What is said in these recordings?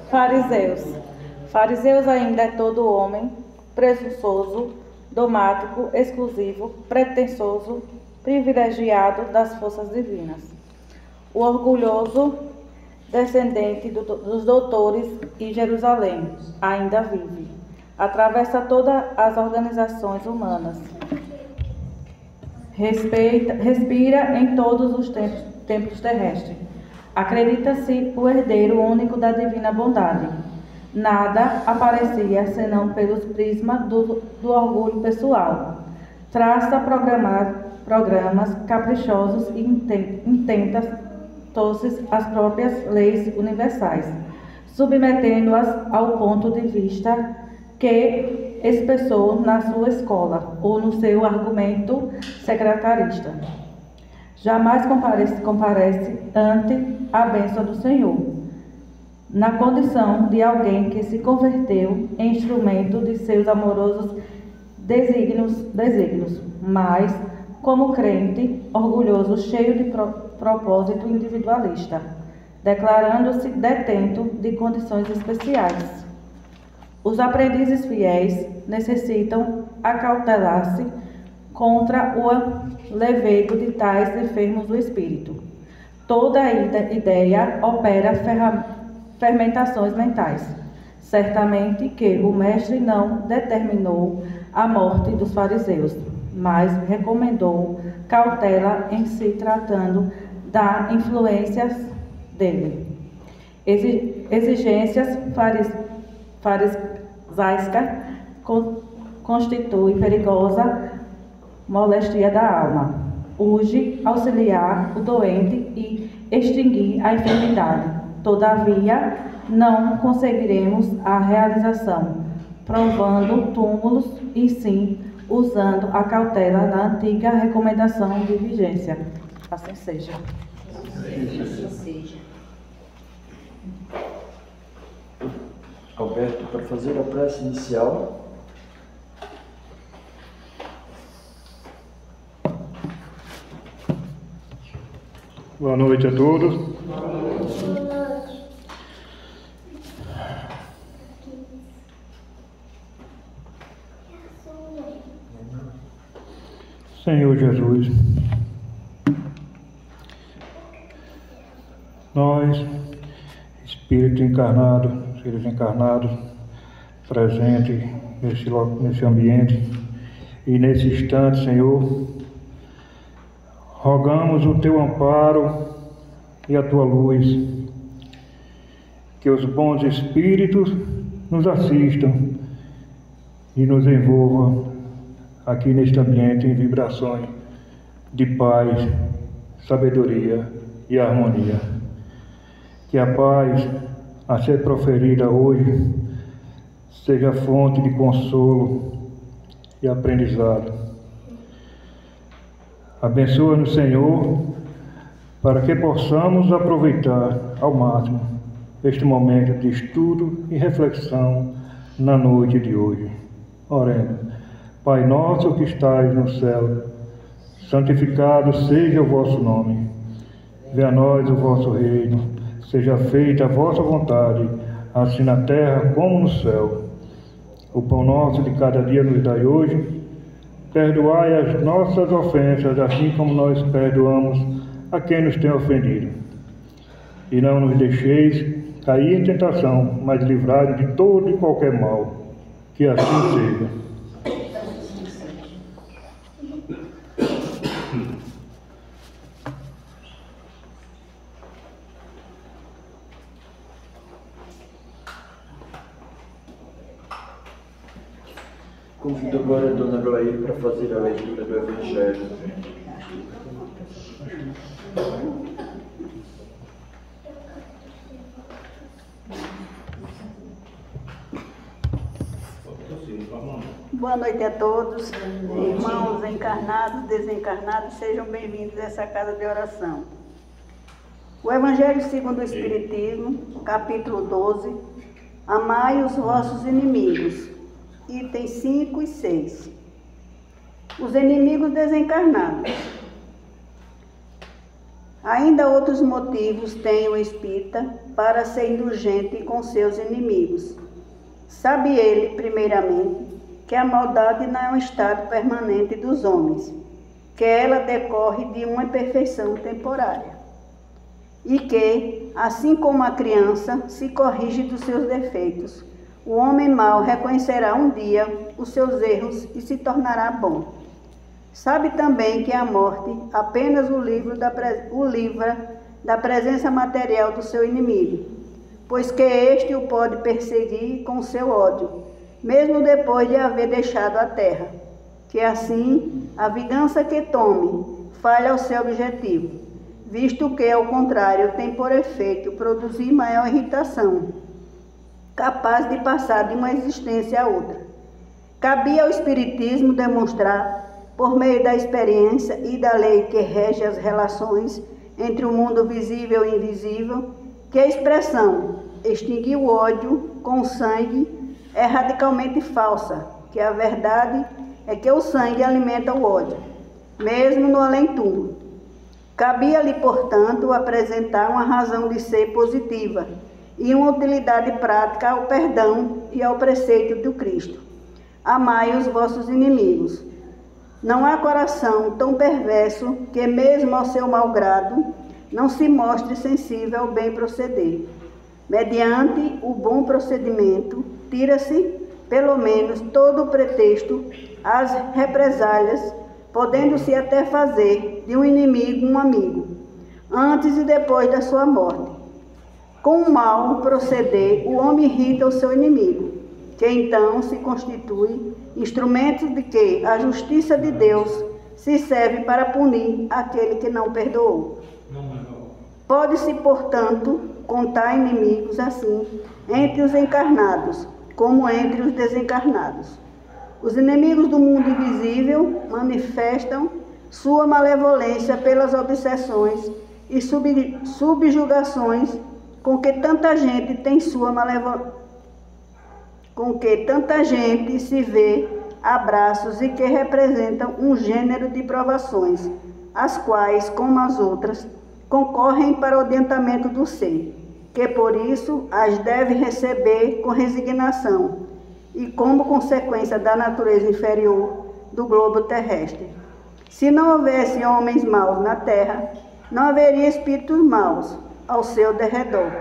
Fariseus. Fariseus ainda é todo homem presunçoso, dogmático, exclusivo, pretensioso, privilegiado das forças divinas. O orgulhoso descendente dos doutores e Jerusalém ainda vive. Atravessa todas as organizações humanas. Respira em todos os templos terrestres. Acredita-se o herdeiro único da divina bondade. Nada aparecia senão pelos prismas do orgulho pessoal. Traça programas caprichosos e intenta torcer as próprias leis universais, submetendo-as ao ponto de vista que expressou na sua escola ou no seu argumento secretarista. Jamais comparece ante a bênção do Senhor, na condição de alguém que se converteu em instrumento de seus amorosos desígnios, mas como crente orgulhoso, cheio de propósito individualista, declarando-se detento de condições especiais. Os aprendizes fiéis necessitam acautelar-se contra o levedo de tais enfermos do espírito. Toda ideia opera fermentações mentais. Certamente que o mestre não determinou a morte dos fariseus, mas recomendou cautela em se tratando da influência dele. Exigências farisaicas constitui perigosa moléstia da alma. Urge auxiliar o doente e extinguir a enfermidade. Todavia, não conseguiremos a realização, provando túmulos, e sim usando a cautela da antiga recomendação de vigência. Assim seja. Alberto, para fazer a prece inicial. Boa noite a todos. Senhor Jesus, nós, Espírito encarnado, seres encarnados, presentes nesse ambiente e nesse instante, Senhor, rogamos o Teu amparo e a Tua luz, que os bons Espíritos nos assistam e nos envolvam aqui neste ambiente em vibrações de paz, sabedoria e harmonia. Que a paz a ser proferida hoje seja fonte de consolo e aprendizado. Abençoa-nos, Senhor, para que possamos aproveitar ao máximo este momento de estudo e reflexão na noite de hoje. Oremos. Pai nosso que estais no céu, santificado seja o vosso nome. Venha a nós o vosso reino, seja feita a vossa vontade, assim na terra como no céu. O pão nosso de cada dia nos dai hoje. Perdoai as nossas ofensas, assim como nós perdoamos a quem nos tem ofendido. E não nos deixeis cair em tentação, mas livrai-nos de todo e qualquer mal. Que assim seja. Convido agora a Dona Glair para fazer a leitura do Evangelho. Boa noite a todos, irmãos encarnados, desencarnados, sejam bem-vindos a essa casa de oração. O Evangelho segundo o Espiritismo, capítulo 12, amai os vossos inimigos, itens 5 e 6. Os inimigos desencarnados. Ainda outros motivos tem o espírita para ser indulgente com seus inimigos. Sabe ele, primeiramente, que a maldade não é um estado permanente dos homens, que ela decorre de uma imperfeição temporária, e que, assim como a criança se corrige dos seus defeitos, o homem mau reconhecerá um dia os seus erros e se tornará bom. Sabe também que a morte apenas o livra da presença material do seu inimigo, pois que este o pode perseguir com seu ódio, mesmo depois de haver deixado a terra, que assim a vingança que tome falha ao seu objetivo, visto que, ao contrário, tem por efeito produzir maior irritação, capaz de passar de uma existência a outra. Cabia ao Espiritismo demonstrar, por meio da experiência e da lei que rege as relações entre o mundo visível e invisível, que a expressão extinguir o ódio com o sangue é radicalmente falsa, que a verdade é que o sangue alimenta o ódio, mesmo no além-túmulo. Cabia-lhe, portanto, apresentar uma razão de ser positiva e uma utilidade prática ao perdão e ao preceito do Cristo. Amai os vossos inimigos. Não há coração tão perverso que, mesmo ao seu mau grado, não se mostre sensível ao bem proceder. Mediante o bom procedimento, tira-se, pelo menos, todo o pretexto às represálias, podendo-se até fazer de um inimigo um amigo, antes e depois da sua morte. Com o mal proceder, o homem irrita o seu inimigo, que então se constitui instrumento de que a justiça de Deus se serve para punir aquele que não perdoou. Pode-se, portanto, contar inimigos assim entre os encarnados, como entre os desencarnados. Os inimigos do mundo invisível manifestam sua malevolência pelas obsessões e subjugações com que tanta gente tem com que tanta gente se vê a braços e que representam um gênero de provações, as quais, como as outras, concorrem para o adiantamento do ser, que por isso as deve receber com resignação e como consequência da natureza inferior do globo terrestre. Se não houvesse homens maus na terra, não haveria espíritos maus ao seu derredor.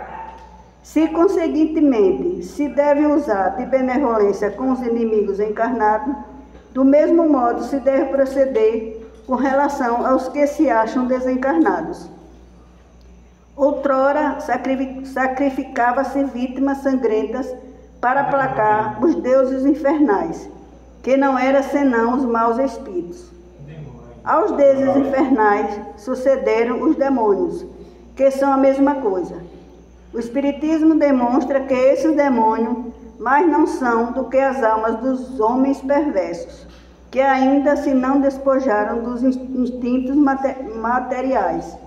Se, conseguintemente, se deve usar de benevolência com os inimigos encarnados, do mesmo modo se deve proceder com relação aos que se acham desencarnados. Outrora sacrificava-se vítimas sangrentas para aplacar os deuses infernais, que não eram senão os maus espíritos. Aos deuses infernais sucederam os demônios, que são a mesma coisa. O Espiritismo demonstra que esses demônios mais não são do que as almas dos homens perversos, que ainda se não despojaram dos instintos materiais,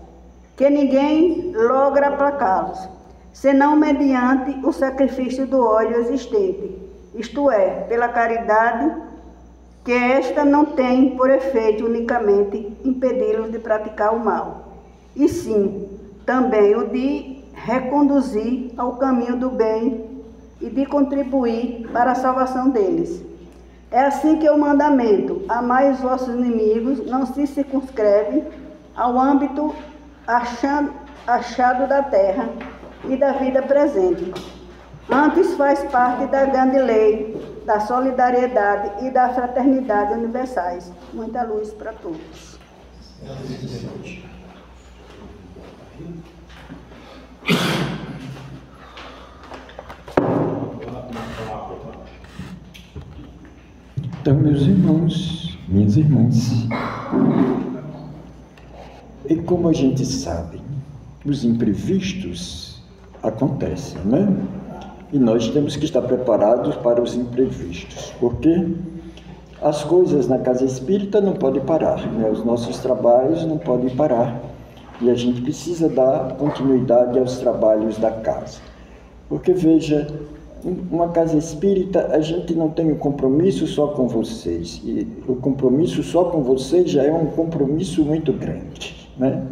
que ninguém logra aplacá-los, senão mediante o sacrifício do ódio existente, isto é, pela caridade, que esta não tem por efeito unicamente impedi-los de praticar o mal, e sim também o de reconduzir ao caminho do bem e de contribuir para a salvação deles. É assim que o mandamento, amai os vossos inimigos, não se circunscreve ao âmbito achado da terra e da vida presente. Antes faz parte da grande lei, da solidariedade e da fraternidade universais. Muita luz para todos. Então, meus irmãos, minhas irmãs, e como a gente sabe, os imprevistos acontecem, né? E nós temos que estar preparados para os imprevistos, porque as coisas na casa espírita não podem parar, né? Os nossos trabalhos não podem parar, e a gente precisa dar continuidade aos trabalhos da casa. Porque, veja, uma casa espírita, a gente não tem um compromisso só com vocês, e o compromisso só com vocês já é um compromisso muito grande, né?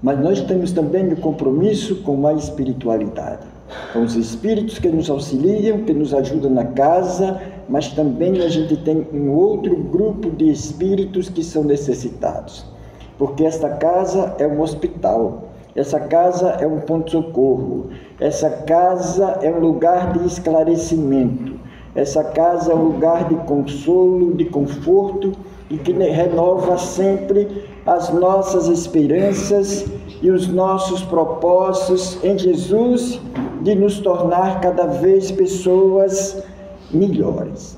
mas nós temos também o compromisso com a espiritualidade, com os espíritos que nos auxiliam, que nos ajudam na casa, mas também a gente tem um outro grupo de espíritos que são necessitados, porque esta casa é um hospital, essa casa é um ponto-socorro, essa casa é um lugar de esclarecimento, essa casa é um lugar de consolo, de conforto, e que renova sempre as nossas esperanças e os nossos propósitos em Jesus de nos tornar cada vez pessoas melhores.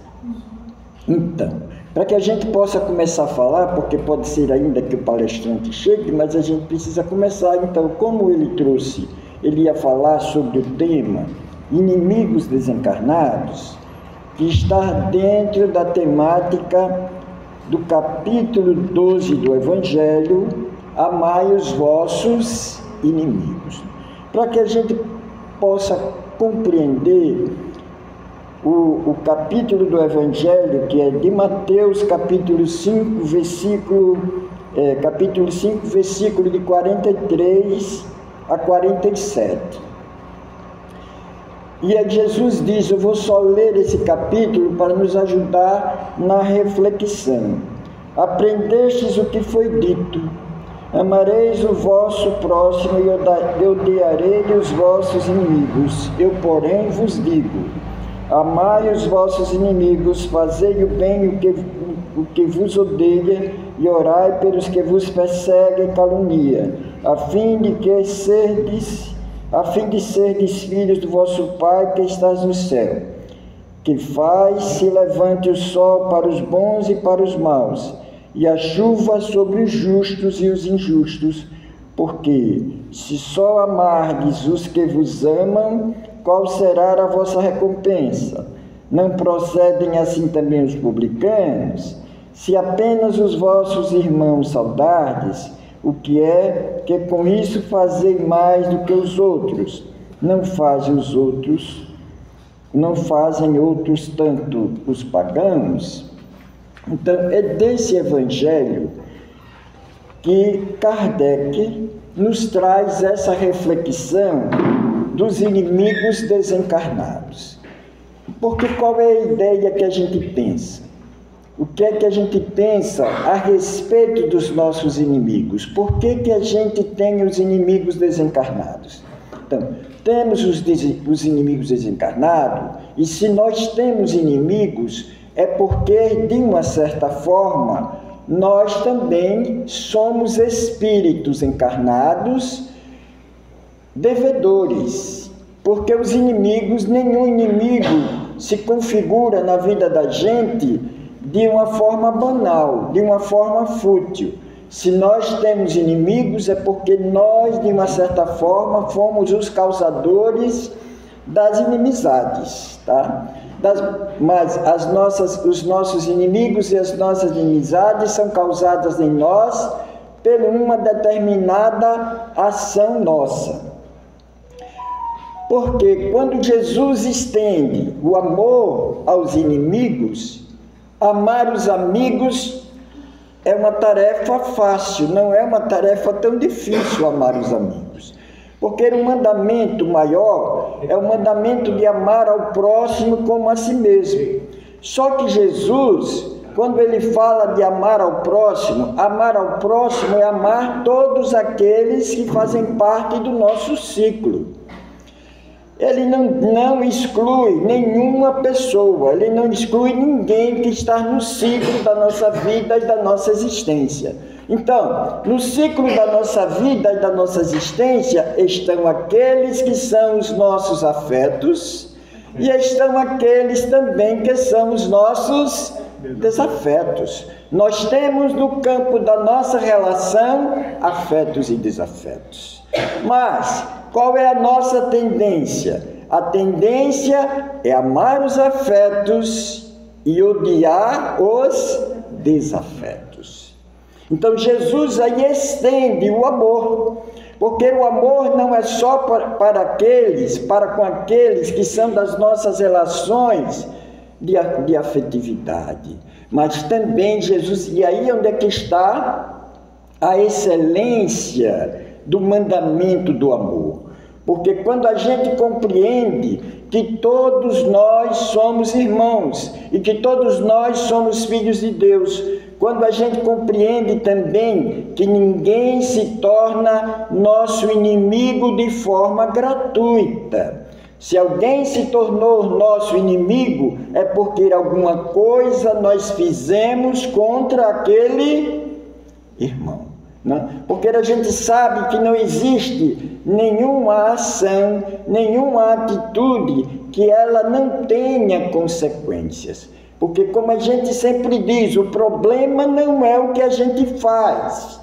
Então, para que a gente possa começar a falar, porque pode ser ainda que o palestrante chegue, mas a gente precisa começar. Então, como ele trouxe, ele ia falar sobre o tema inimigos desencarnados, que está dentro da temática do capítulo 12 do Evangelho, amai os vossos inimigos. Para que a gente possa compreender o capítulo do Evangelho, que é de Mateus, capítulo 5, versículo de 43 a 47. E Jesus diz, eu vou só ler esse capítulo para nos ajudar na reflexão. Aprendestes o que foi dito, amareis o vosso próximo e odiarei os vossos inimigos. Eu, porém, vos digo, amai os vossos inimigos, fazei o bem o que vos odeia, e orai pelos que vos perseguem e caluniam, a fim de serdes filhos do vosso Pai que estás no céu, que faz se levante o sol para os bons e para os maus, e a chuva sobre os justos e os injustos, porque se só amardes os que vos amam, qual será a vossa recompensa? Não procedem assim também os publicanos? Se apenas os vossos irmãos saudardes, o que é que com isso fazei mais do que os outros? Não fazem outros tanto os pagãos? Então, é desse Evangelho que Kardec nos traz essa reflexão dos inimigos desencarnados. Porque qual é a ideia que a gente pensa? O que é que a gente pensa a respeito dos nossos inimigos? Por que a gente tem os inimigos desencarnados? Então, temos os inimigos desencarnados, e se nós temos inimigos, é porque, de uma certa forma, nós também somos espíritos encarnados, devedores. Porque os inimigos, nenhum inimigo se configura na vida da gente de uma forma banal, de uma forma fútil. Se nós temos inimigos, é porque nós, de uma certa forma, fomos os causadores das inimizades, tá? Mas os nossos inimigos e as nossas inimizades são causadas em nós por uma determinada ação nossa. Porque quando Jesus estende o amor aos inimigos, amar os amigos é uma tarefa fácil, não é uma tarefa tão difícil amar os amigos. Porque o mandamento maior é o mandamento de amar ao próximo como a si mesmo. Só que Jesus, quando ele fala de amar ao próximo é amar todos aqueles que fazem parte do nosso ciclo. Ele não exclui nenhuma pessoa, ele não exclui ninguém que está no ciclo da nossa vida e da nossa existência. Então, no ciclo da nossa vida e da nossa existência estão aqueles que são os nossos afetos e estão aqueles também que são os nossos desafetos. Nós temos no campo da nossa relação afetos e desafetos. Mas qual é a nossa tendência? A tendência é amar os afetos e odiar os desafetos. Então Jesus aí estende o amor, porque o amor não é só para com aqueles que são das nossas relações de afetividade, mas também Jesus, e aí onde é que está a excelência do mandamento do amor. Porque quando a gente compreende que todos nós somos irmãos e que todos nós somos filhos de Deus, quando a gente compreende também que ninguém se torna nosso inimigo de forma gratuita. Se alguém se tornou nosso inimigo, é porque alguma coisa nós fizemos contra aquele irmão. Não? Porque a gente sabe que não existe nenhuma ação, nenhuma atitude que ela não tenha consequências. Porque, como a gente sempre diz, o problema não é o que a gente faz.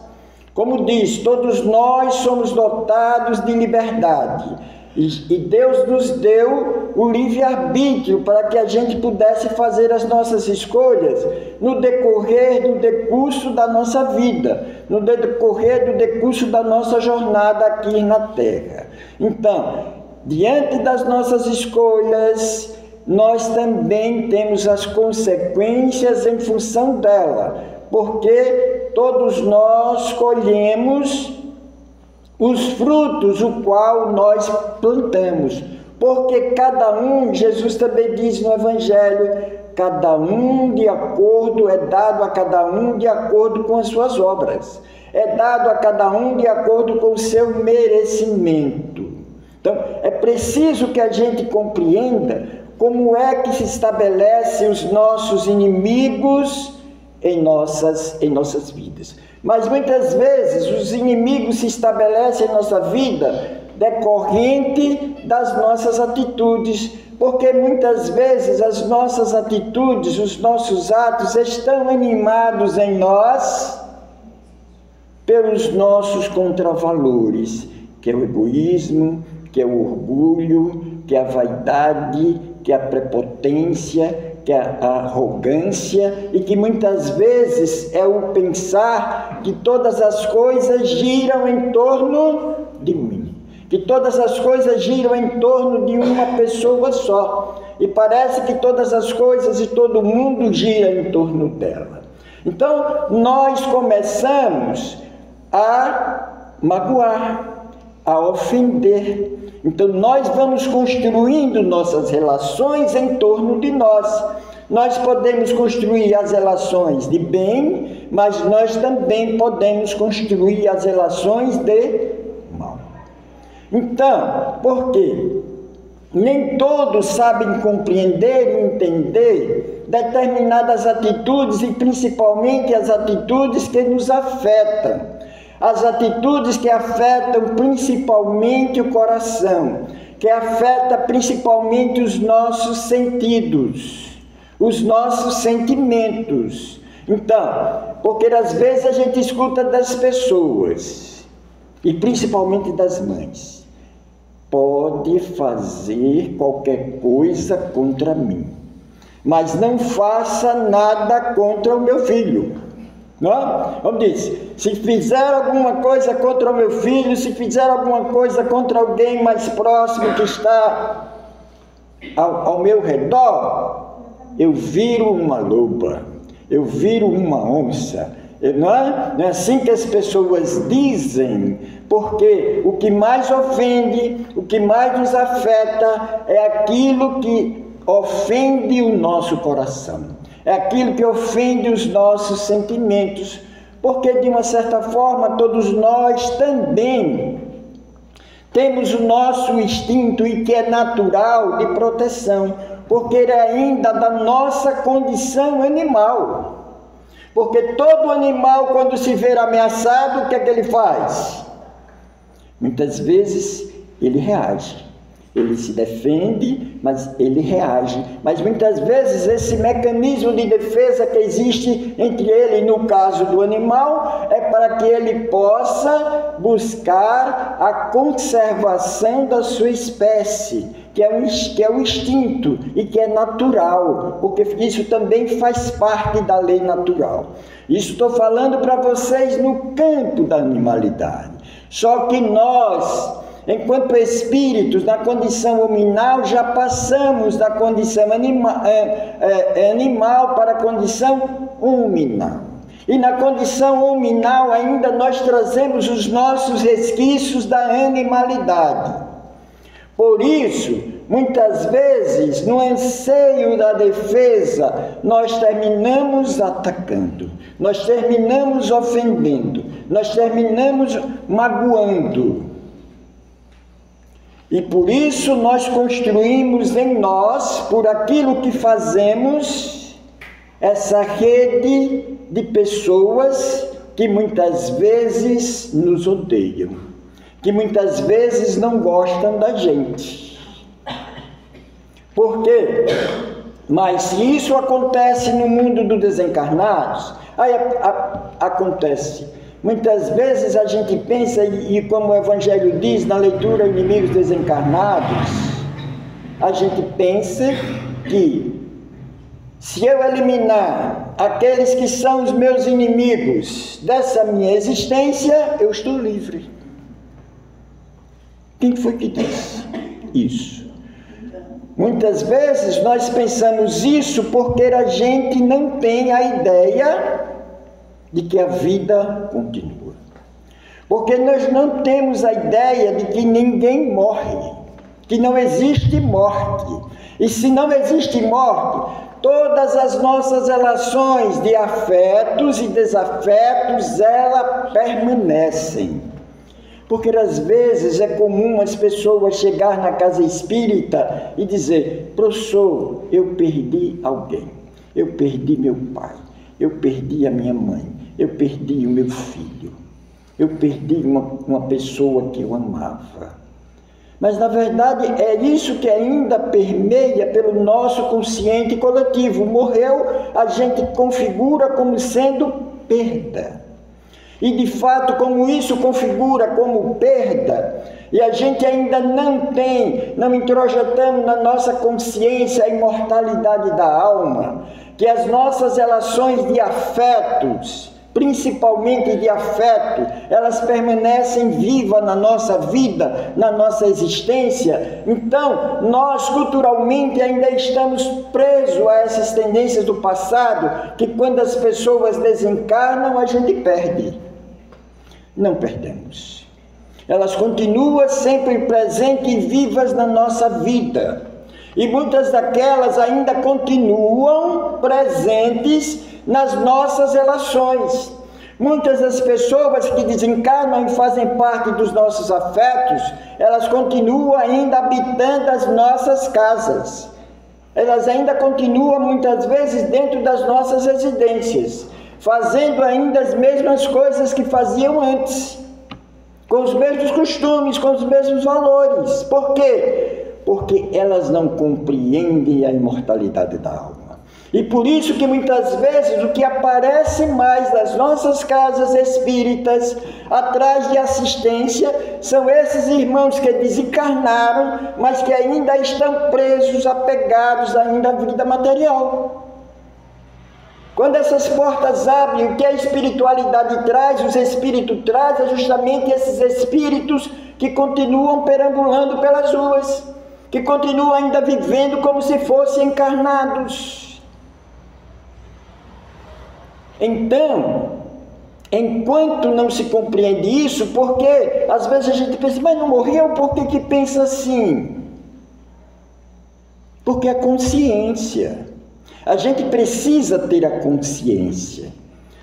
Como diz, todos nós somos dotados de liberdade. E Deus nos deu o livre-arbítrio para que a gente pudesse fazer as nossas escolhas no decorrer do decurso da nossa vida, no decorrer do decurso da nossa jornada aqui na Terra. Então, diante das nossas escolhas, nós também temos as consequências em função dela, porque todos nós colhemos os frutos o qual nós plantamos, porque cada um, Jesus também diz no Evangelho, cada um de acordo, é dado a cada um de acordo com as suas obras, é dado a cada um de acordo com o seu merecimento. Então, é preciso que a gente compreenda como é que se estabelece os nossos inimigos em nossas vidas. Mas muitas vezes os inimigos se estabelecem em nossa vida decorrente das nossas atitudes, porque muitas vezes as nossas atitudes, os nossos atos estão animados em nós pelos nossos contravalores, que é o egoísmo, que é o orgulho, que é a vaidade, que é a prepotência, que é a arrogância, e que muitas vezes é o pensar que todas as coisas giram em torno de mim, que todas as coisas giram em torno de uma pessoa só, e parece que todas as coisas e todo mundo gira em torno dela. Então, nós começamos a magoar, a ofender. Então, nós vamos construindo nossas relações em torno de nós. Nós podemos construir as relações de bem, mas nós também podemos construir as relações de mal. Então, por quê? Nem todos sabem compreender e entender determinadas atitudes e principalmente as atitudes que nos afetam. As atitudes que afetam principalmente o coração, que afeta principalmente os nossos sentidos, os nossos sentimentos. Então, porque às vezes a gente escuta das pessoas, e principalmente das mães, pode fazer qualquer coisa contra mim, mas não faça nada contra o meu filho. Não? Como disse, se fizer alguma coisa contra o meu filho, se fizer alguma coisa contra alguém mais próximo que está ao meu redor, eu viro uma loba, eu viro uma onça. Não é assim que as pessoas dizem, porque o que mais ofende, o que mais nos afeta é aquilo que ofende o nosso coração. É aquilo que ofende os nossos sentimentos, porque de uma certa forma todos nós também temos o nosso instinto e que é natural de proteção, porque é ainda da nossa condição animal. Porque todo animal, quando se vê ameaçado, o que é que ele faz? Muitas vezes ele reage. Ele se defende, mas ele reage. Mas muitas vezes esse mecanismo de defesa que existe entre ele e no caso do animal é para que ele possa buscar a conservação da sua espécie, que é o instinto e que é natural, porque isso também faz parte da lei natural. Isso estou falando para vocês no campo da animalidade. Só que nós, enquanto espíritos, na condição hominal, já passamos da condição animal para a condição huminal. E na condição hominal ainda nós trazemos os nossos resquícios da animalidade. Por isso, muitas vezes, no anseio da defesa, nós terminamos atacando, nós terminamos ofendendo, nós terminamos magoando. E por isso nós construímos em nós, por aquilo que fazemos, essa rede de pessoas que muitas vezes nos odeiam, que muitas vezes não gostam da gente. Por quê? Mas se isso acontece no mundo dos desencarnados, aí acontece. Muitas vezes a gente pensa, e como o Evangelho diz na leitura Inimigos Desencarnados, a gente pensa que se eu eliminar aqueles que são os meus inimigos dessa minha existência, eu estou livre. Quem foi que disse isso? Muitas vezes nós pensamos isso porque a gente não tem a ideia de que a vida continua. Porque nós não temos a ideia de que ninguém morre, que não existe morte. E se não existe morte, todas as nossas relações de afetos e desafetos, elas permanecem. Porque às vezes é comum as pessoas chegar na casa espírita e dizer: professor, eu perdi alguém, eu perdi meu pai, eu perdi a minha mãe, eu perdi o meu filho, eu perdi uma pessoa que eu amava. Mas na verdade é isso que ainda permeia pelo nosso consciente coletivo. Morreu, a gente configura como sendo perda. E de fato, como isso configura como perda, e a gente ainda não introjetamos na nossa consciência a imortalidade da alma, que as nossas relações de afetos, principalmente de afeto, elas permanecem vivas na nossa vida, na nossa existência. Então, nós culturalmente ainda estamos presos a essas tendências do passado, que quando as pessoas desencarnam, a gente perde. Não perdemos. Elas continuam sempre presentes e vivas na nossa vida. E muitas daquelas ainda continuam presentes nas nossas relações. Muitas das pessoas que desencarnam e fazem parte dos nossos afetos, elas continuam ainda habitando as nossas casas. Elas ainda continuam muitas vezes dentro das nossas residências, fazendo ainda as mesmas coisas que faziam antes, com os mesmos costumes, com os mesmos valores. Por quê? Porque elas não compreendem a imortalidade da alma. E por isso que muitas vezes o que aparece mais nas nossas casas espíritas, atrás de assistência, são esses irmãos que desencarnaram, mas que ainda estão presos, apegados ainda à vida material. Quando essas portas abrem, o que a espiritualidade traz, os espíritos trazem, é justamente esses espíritos que continuam perambulando pelas ruas, que continuam ainda vivendo como se fossem encarnados. Então, enquanto não se compreende isso, porque às vezes a gente pensa, mas não morreu, por que pensa assim? Porque a consciência. A gente precisa ter a consciência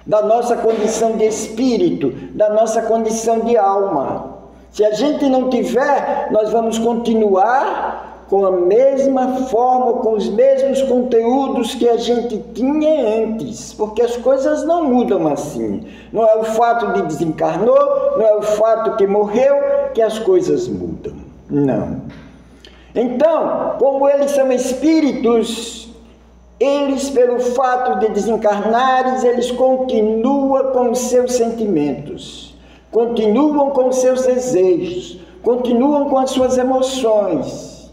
da nossa condição de espírito, da nossa condição de alma. Se a gente não tiver, nós vamos continuar com a mesma forma, com os mesmos conteúdos que a gente tinha antes, porque as coisas não mudam assim. Não é o fato de desencarnou, não é o fato que morreu, que as coisas mudam. Não. Então, como eles são espíritos, eles, pelo fato de desencarnares, eles continuam com os seus sentimentos, continuam com os seus desejos, continuam com as suas emoções.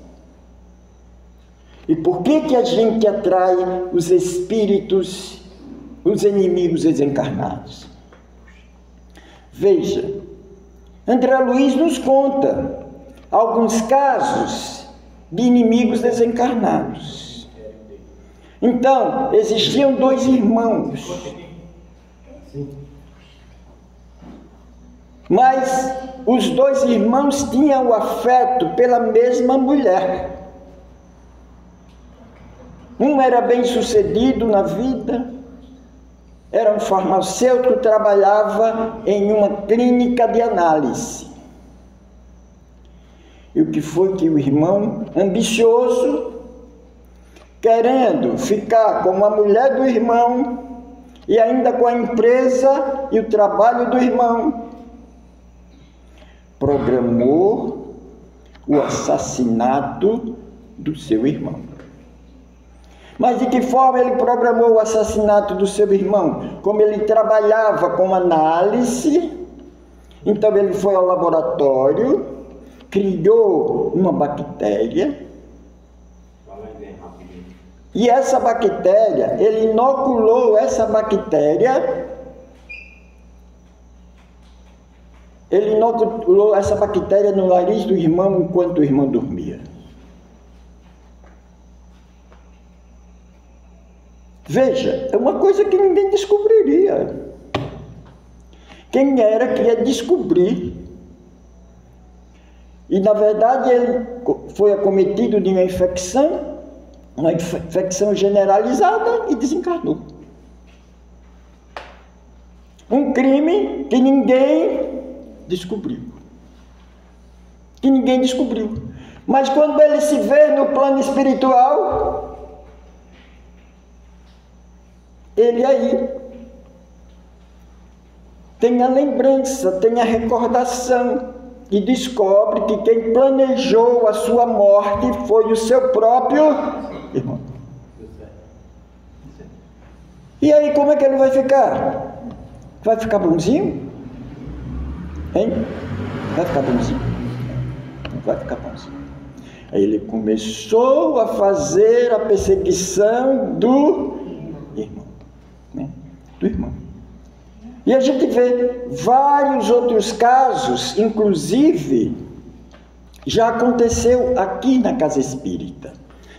E por que a gente atrai os espíritos, os inimigos desencarnados? Veja, André Luiz nos conta alguns casos de inimigos desencarnados. Então, existiam dois irmãos. Mas os dois irmãos tinham o afeto pela mesma mulher. Um era bem sucedido na vida, era um farmacêutico, trabalhava em uma clínica de análise. E o que foi que o irmão, ambicioso, querendo ficar com a mulher do irmão e ainda com a empresa e o trabalho do irmão, programou o assassinato do seu irmão. Mas de que forma ele programou o assassinato do seu irmão? Como ele trabalhava com análise, então ele foi ao laboratório, criou uma bactéria, e essa bactéria, ele inoculou essa bactéria no nariz do irmão enquanto o irmão dormia. Veja, é uma coisa que ninguém descobriria. Quem era que ia descobrir? E na verdade ele foi acometido de uma infecção generalizada e desencarnou. Um crime que ninguém descobriu. Mas quando ele se vê no plano espiritual, ele aí tem a lembrança, tem a recordação e descobre que quem planejou a sua morte foi o seu próprio irmão. E aí como é que ele vai ficar? Vai ficar bonzinho? Hein? Vai ficar bonzinho? Não vai ficar bonzinho. Aí ele começou a fazer a perseguição do irmão. Do irmão. E a gente vê vários outros casos, inclusive já aconteceu aqui na casa espírita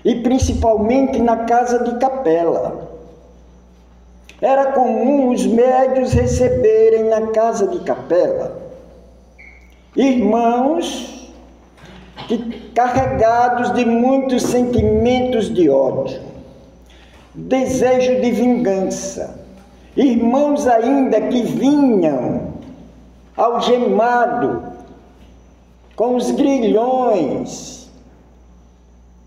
e principalmente na casa de capela. Era comum os médiuns receberem na casa de capela irmãos carregados de muitos sentimentos de ódio, desejo de vingança. Irmãos ainda que vinham algemados, com os grilhões,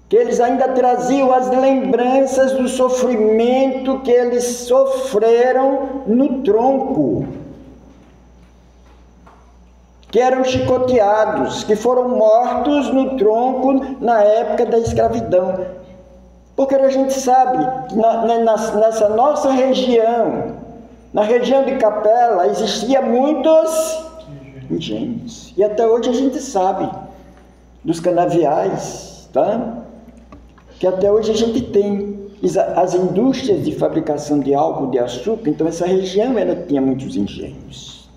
que eles ainda traziam as lembranças do sofrimento que eles sofreram no tronco, que eram chicoteados, que foram mortos no tronco na época da escravidão. Porque a gente sabe que nessa nossa região, na região de Capela, existia muitos engenhos. E até hoje a gente sabe dos canaviais, tá? Que até hoje a gente tem as indústrias de fabricação de álcool, de açúcar. Então essa região tinha muitos engenhos.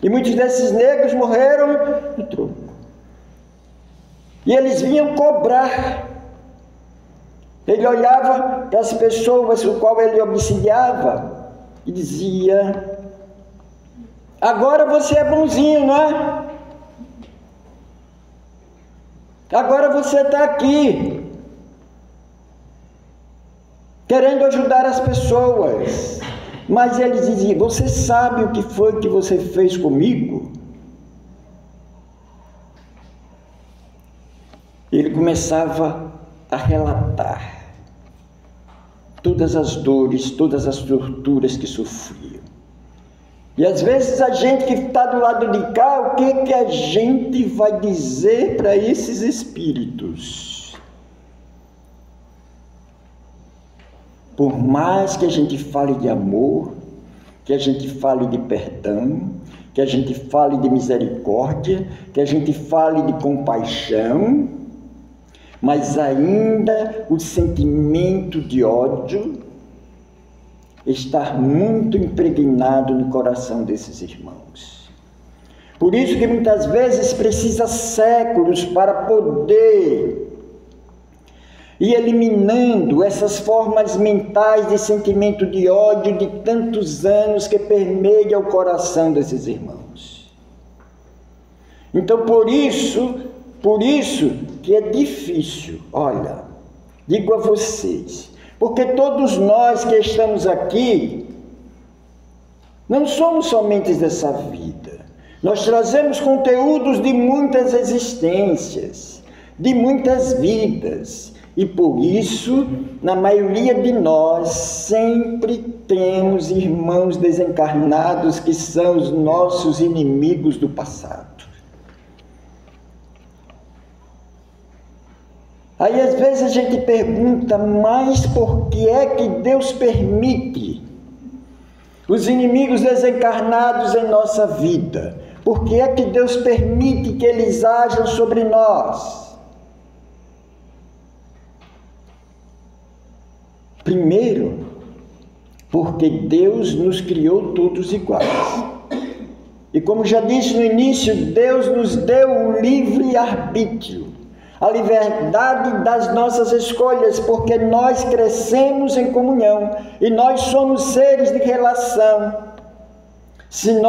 E muitos desses negros morreram no tronco. E eles vinham cobrar. Ele olhava para as pessoas com qual ele obsidiava e dizia: agora você é bonzinho, não é? Agora você está aqui, querendo ajudar as pessoas. Mas ele dizia: você sabe o que foi que você fez comigo? Ele começava a relatar todas as dores, todas as torturas que sofriam. E às vezes a gente que está do lado de cá, o que a gente vai dizer para esses espíritos? Por mais que a gente fale de amor, que a gente fale de perdão, que a gente fale de misericórdia, que a gente fale de compaixão, mas ainda o sentimento de ódio está muito impregnado no coração desses irmãos. Por isso que muitas vezes precisa séculos para poder e eliminando essas formas mentais de sentimento de ódio de tantos anos que permeia o coração desses irmãos. Então, por isso que é difícil, olha, digo a vocês, porque todos nós que estamos aqui, não somos somente dessa vida, nós trazemos conteúdos de muitas existências, de muitas vidas, e por isso, na maioria de nós, sempre temos irmãos desencarnados que são os nossos inimigos do passado. Aí às vezes a gente pergunta, mas por que é que Deus permite os inimigos desencarnados em nossa vida? Por que é que Deus permite que eles ajam sobre nós? Primeiro, porque Deus nos criou todos iguais. E como já disse no início, Deus nos deu o livre-arbítrio, a liberdade das nossas escolhas, porque nós crescemos em comunhão e nós somos seres de relação. Se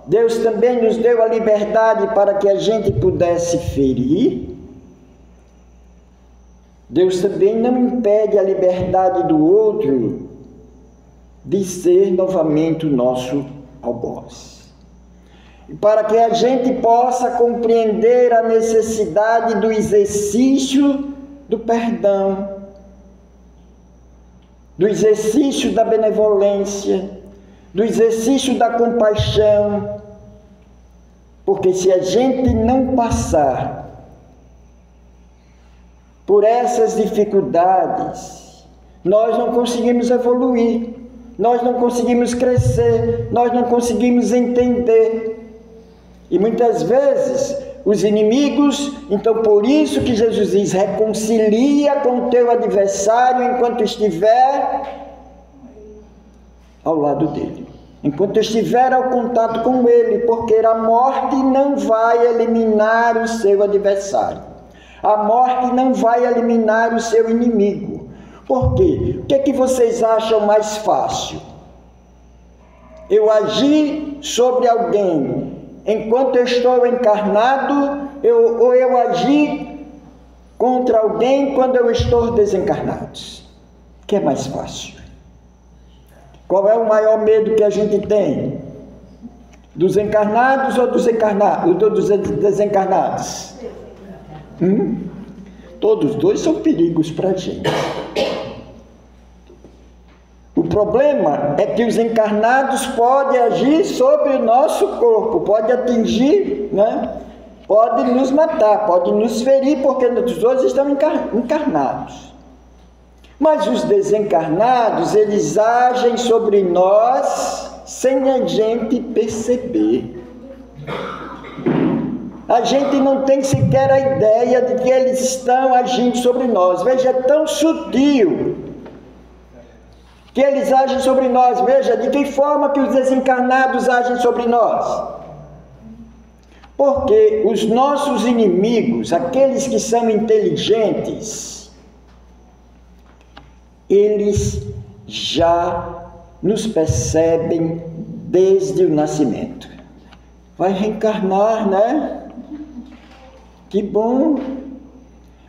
Deus também nos deu a liberdade para que a gente pudesse ferir, Deus também não impede a liberdade do outro de ser novamente o nosso algoz. E para que a gente possa compreender a necessidade do exercício do perdão, do exercício da benevolência, do exercício da compaixão, porque se a gente não passar por essas dificuldades, nós não conseguimos evoluir, nós não conseguimos crescer, nós não conseguimos entender. E muitas vezes os inimigos, então por isso que Jesus diz, reconcilia com o teu adversário enquanto estiver ao lado dele, enquanto estiver ao contato com ele, porque a morte não vai eliminar o seu adversário. A morte não vai eliminar o seu inimigo. Por quê? O que é que vocês acham mais fácil? Eu agir sobre alguém enquanto eu estou encarnado, ou eu agir contra alguém quando eu estou desencarnado? O que é mais fácil? Qual é o maior medo que a gente tem? Dos encarnados ou dos desencarnados? Todos os dois são perigos para a gente. O problema é que os encarnados podem agir sobre o nosso corpo, pode atingir, né? Pode nos matar, pode nos ferir, porque os dois estão encarnados. Mas os desencarnados, eles agem sobre nós sem a gente perceber. A gente não tem sequer a ideia de que eles estão agindo sobre nós. Veja, é tão sutil que eles agem sobre nós. Veja, de que forma que os desencarnados agem sobre nós. Porque os nossos inimigos, aqueles que são inteligentes, eles já nos percebem desde o nascimento. Vai reencarnar, né? Que bom,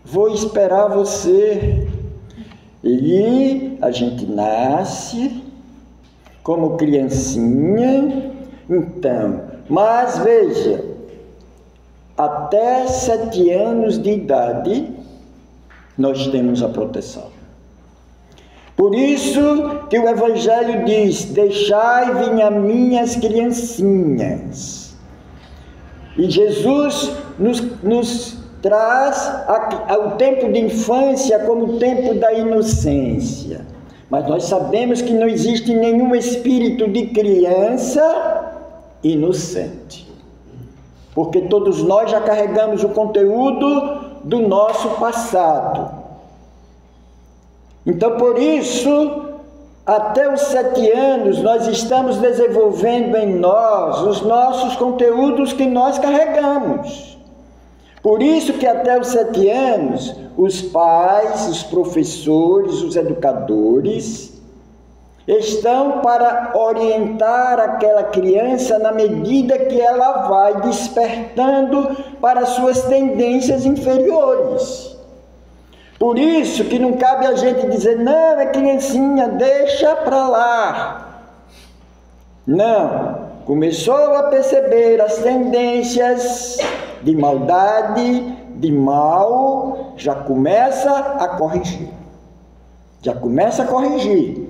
vou esperar você. E a gente nasce como criancinha, então, mas veja, até 7 anos de idade, nós temos a proteção. Por isso que o Evangelho diz, deixai vir a minhas criancinhas. E Jesus nos traz o tempo de infância como o tempo da inocência. Mas nós sabemos que não existe nenhum espírito de criança inocente. Porque todos nós já carregamos o conteúdo do nosso passado. Então, por isso, até os 7 anos, nós estamos desenvolvendo em nós os nossos conteúdos que nós carregamos. Por isso que até os 7 anos, os pais, os professores, os educadores estão para orientar aquela criança na medida que ela vai despertando para suas tendências inferiores. Por isso que não cabe a gente dizer, não, é criancinha, deixa para lá. Não, começou a perceber as tendências de maldade, de mal, já começa a corrigir. Já começa a corrigir.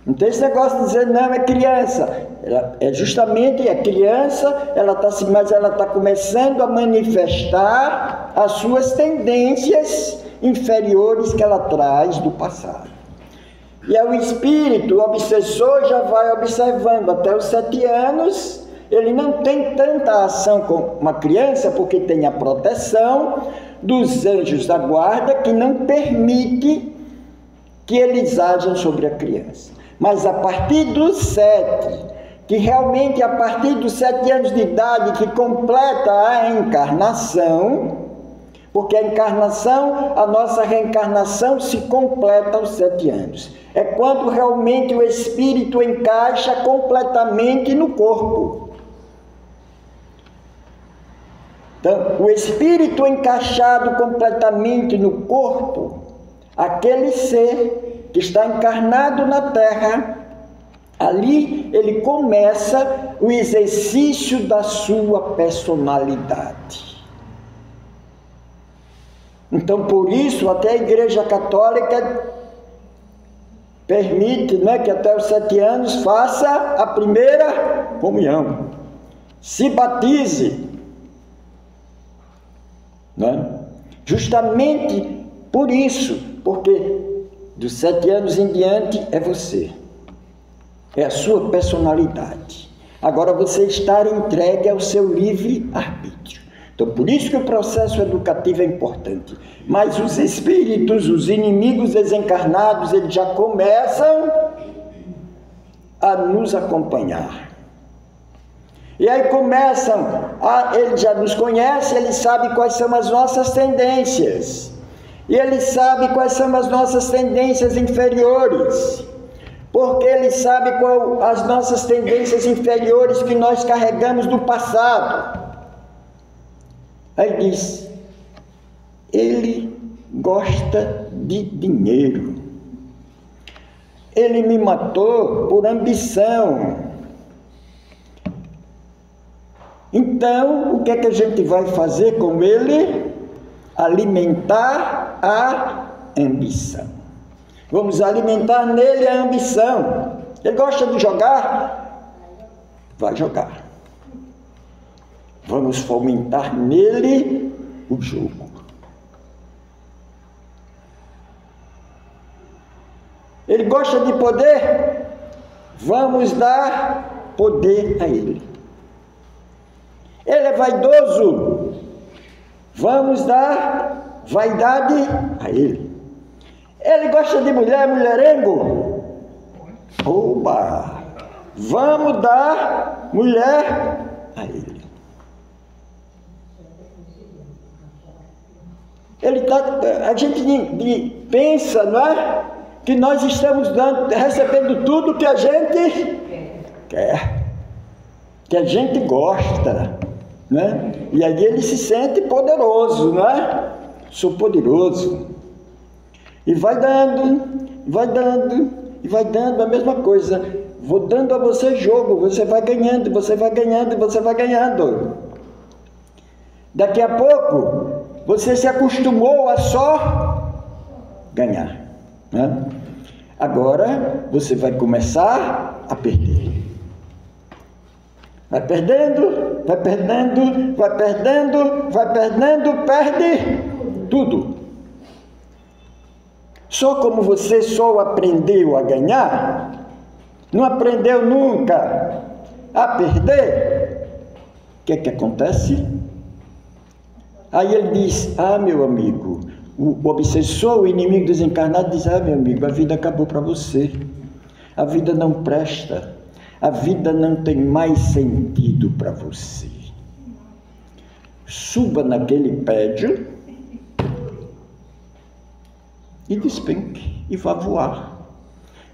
Não tem esse negócio de dizer, não, é criança. Ela é justamente a criança, mas ela está começando a manifestar as suas tendências inferiores que ela traz do passado. E aí o espírito, o obsessor, já vai observando até os 7 anos. Ele não tem tanta ação como uma criança, porque tem a proteção dos anjos da guarda, que não permite que eles ajam sobre a criança. Mas a partir dos 7, que realmente a partir dos 7 anos de idade que completa a encarnação, porque a encarnação, a nossa reencarnação se completa aos 7 anos. É quando realmente o espírito encaixa completamente no corpo. Então, o espírito encaixado completamente no corpo, aquele ser que está encarnado na Terra, ali ele começa o exercício da sua personalidade. Então, por isso, até a Igreja Católica permite, que até os 7 anos faça a primeira comunhão, se batize. Justamente por isso, porque dos 7 anos em diante é você, é a sua personalidade. Agora você está entregue ao seu livre-arbítrio. Então por isso que o processo educativo é importante. Mas os espíritos, os inimigos desencarnados, eles já começam a nos acompanhar. E aí ele já nos conhece, ele sabe quais são as nossas tendências. E ele sabe quais são as nossas tendências inferiores. Porque ele sabe quais as nossas tendências inferiores que nós carregamos do passado. Aí ele diz, ele gosta de dinheiro. Ele me matou por ambição. Então, o que é que a gente vai fazer com ele? Alimentar a ambição. Vamos alimentar nele a ambição. Ele gosta de jogar? Vai jogar. Vamos fomentar nele o jogo. Ele gosta de poder? Vamos dar poder a ele. Ele é vaidoso? Vamos dar vaidade a ele. Ele gosta de mulher, mulherengo? Oba! Vamos dar mulher a ele. A gente pensa, não é? Que nós estamos recebendo tudo que a gente quer, que a gente gosta, né? E aí ele se sente poderoso, não é? Sou poderoso. E vai dando, vai dando, e vai dando a mesma coisa. Vou dando a você jogo, você vai ganhando, você vai ganhando, você vai ganhando. Daqui a pouco, você se acostumou a só ganhar, né? Agora, você vai começar a perder. Vai perdendo, vai perdendo, vai perdendo, vai perdendo, perde tudo. Só como você só aprendeu a ganhar, não aprendeu nunca a perder, o que é que acontece? Aí ele diz, meu amigo, o obsessor, o inimigo desencarnado diz, meu amigo, a vida acabou para você, a vida não presta, a vida não tem mais sentido para você. suba naquele prédio e despenque e vá voar,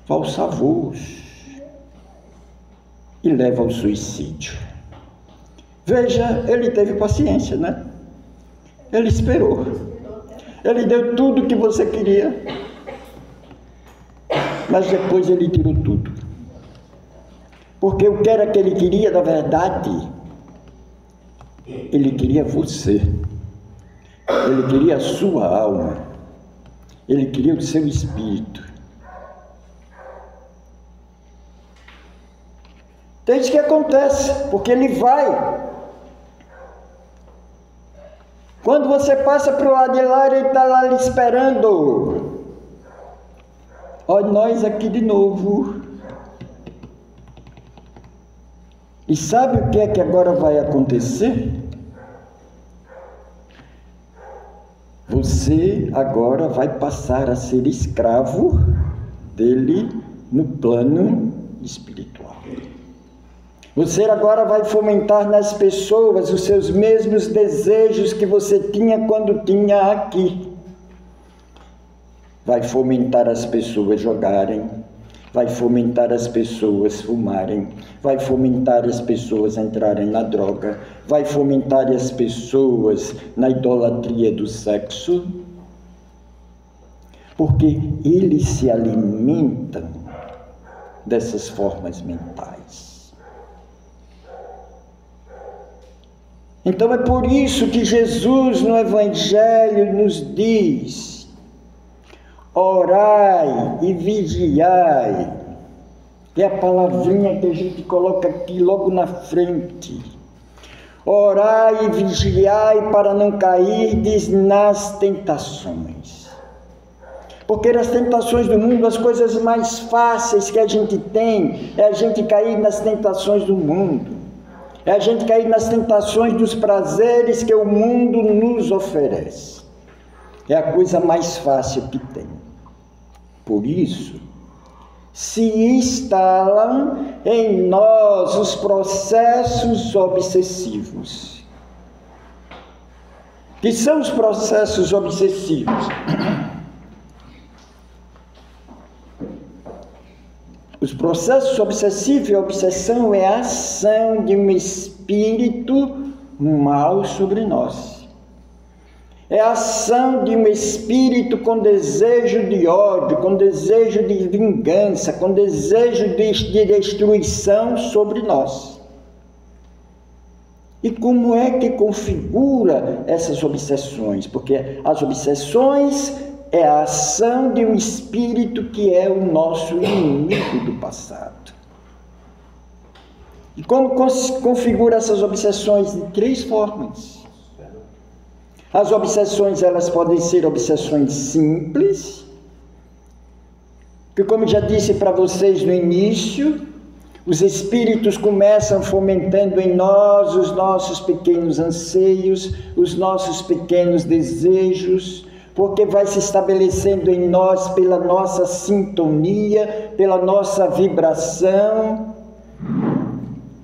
vá alçar voos e leva ao suicídio. Veja, ele teve paciência, né? Ele esperou. Ele deu tudo o que você queria, mas depois ele tirou tudo. Porque o que era que ele queria, na verdade, ele queria você. Ele queria a sua alma. Ele queria o seu espírito. Então é isso que acontece, porque ele vai. Quando você passa para o lado de lá, ele está lá lhe esperando. Olha nós aqui de novo. E sabe o que é que agora vai acontecer? Você agora vai passar a ser escravo dele no plano espiritual. Você agora vai fomentar nas pessoas os seus mesmos desejos que você tinha quando tinha aqui. Vai fomentar as pessoas jogarem, vai fomentar as pessoas fumarem, vai fomentar as pessoas entrarem na droga, vai fomentar as pessoas na idolatria do sexo, porque eles se alimentam dessas formas mentais. Então é por isso que Jesus no Evangelho nos diz: orai e vigiai. É a palavrinha que a gente coloca aqui logo na frente. Orai e vigiai para não cairdes nas tentações. Porque nas tentações do mundo, as coisas mais fáceis que a gente tem é a gente cair nas tentações do mundo. É a gente cair nas tentações dos prazeres que o mundo nos oferece. É a coisa mais fácil que tem. Por isso, se instalam em nós os processos obsessivos. Que são os processos obsessivos? Os processos obsessivos e a obsessão é a ação de um espírito mal sobre nós. É a ação de um espírito com desejo de ódio, com desejo de vingança, com desejo de destruição sobre nós. E como é que configura essas obsessões? Porque as obsessões é a ação de um espírito que é o nosso inimigo do passado. E como configura essas obsessões? De três formas. As obsessões, elas podem ser obsessões simples, que, como já disse para vocês no início, os espíritos começam fomentando em nós os nossos pequenos anseios, os nossos pequenos desejos, porque vai se estabelecendo em nós pela nossa sintonia, pela nossa vibração,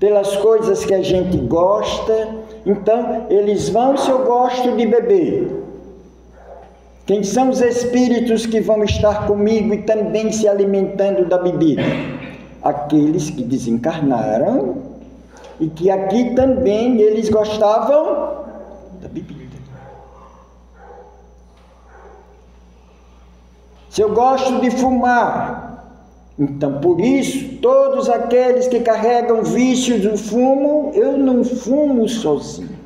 pelas coisas que a gente gosta. Então, eles vão, se eu gosto de beber. Quem são os espíritos que vão estar comigo e também se alimentando da bebida? Aqueles que desencarnaram e que aqui também eles gostavam da bebida. Se eu gosto de fumar, então por isso todos aqueles que carregam vícios do fumo, eu não fumo sozinho.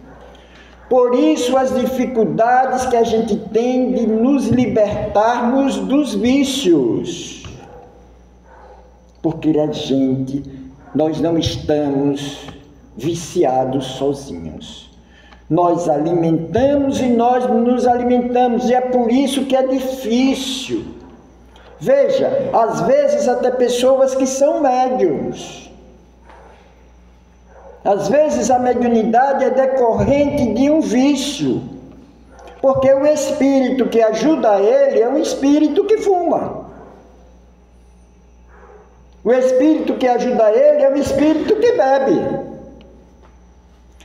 Por isso as dificuldades que a gente tem de nos libertarmos dos vícios. Porque nós não estamos viciados sozinhos. Nós alimentamos e nós nos alimentamos, e é por isso que é difícil. Veja, às vezes até pessoas que são médiuns. Às vezes a mediunidade é decorrente de um vício, porque o espírito que ajuda ele é um espírito que fuma. O espírito que ajuda ele é um espírito que bebe.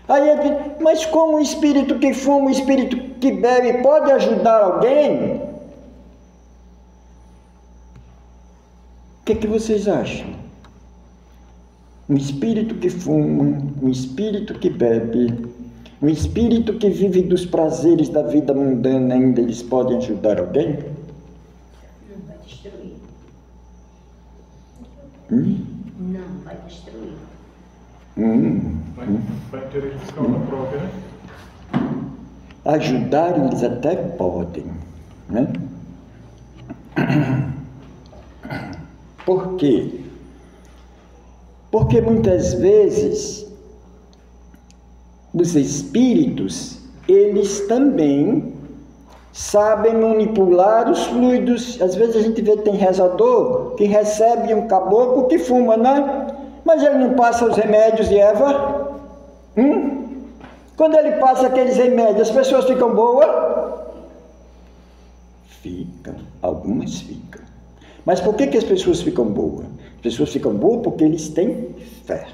Aí ele diz, mas como o espírito que fuma, o espírito que bebe pode ajudar alguém? O que vocês acham? Um espírito que fuma, um espírito que bebe, um espírito que vive dos prazeres da vida mundana, ainda eles podem ajudar alguém? Não vai destruir. Não vai destruir. Vai ter causa própria, né? Ajudar eles até podem, né? Por quê? Porque muitas vezes os espíritos, eles também sabem manipular os fluidos. Às vezes a gente vê que tem rezador que recebe um caboclo que fuma, né? Mas ele não passa os remédios de Eva? Quando ele passa aqueles remédios, as pessoas ficam boas? Ficam, algumas ficam. Mas por que as pessoas ficam boas? As pessoas ficam boas porque eles têm fé.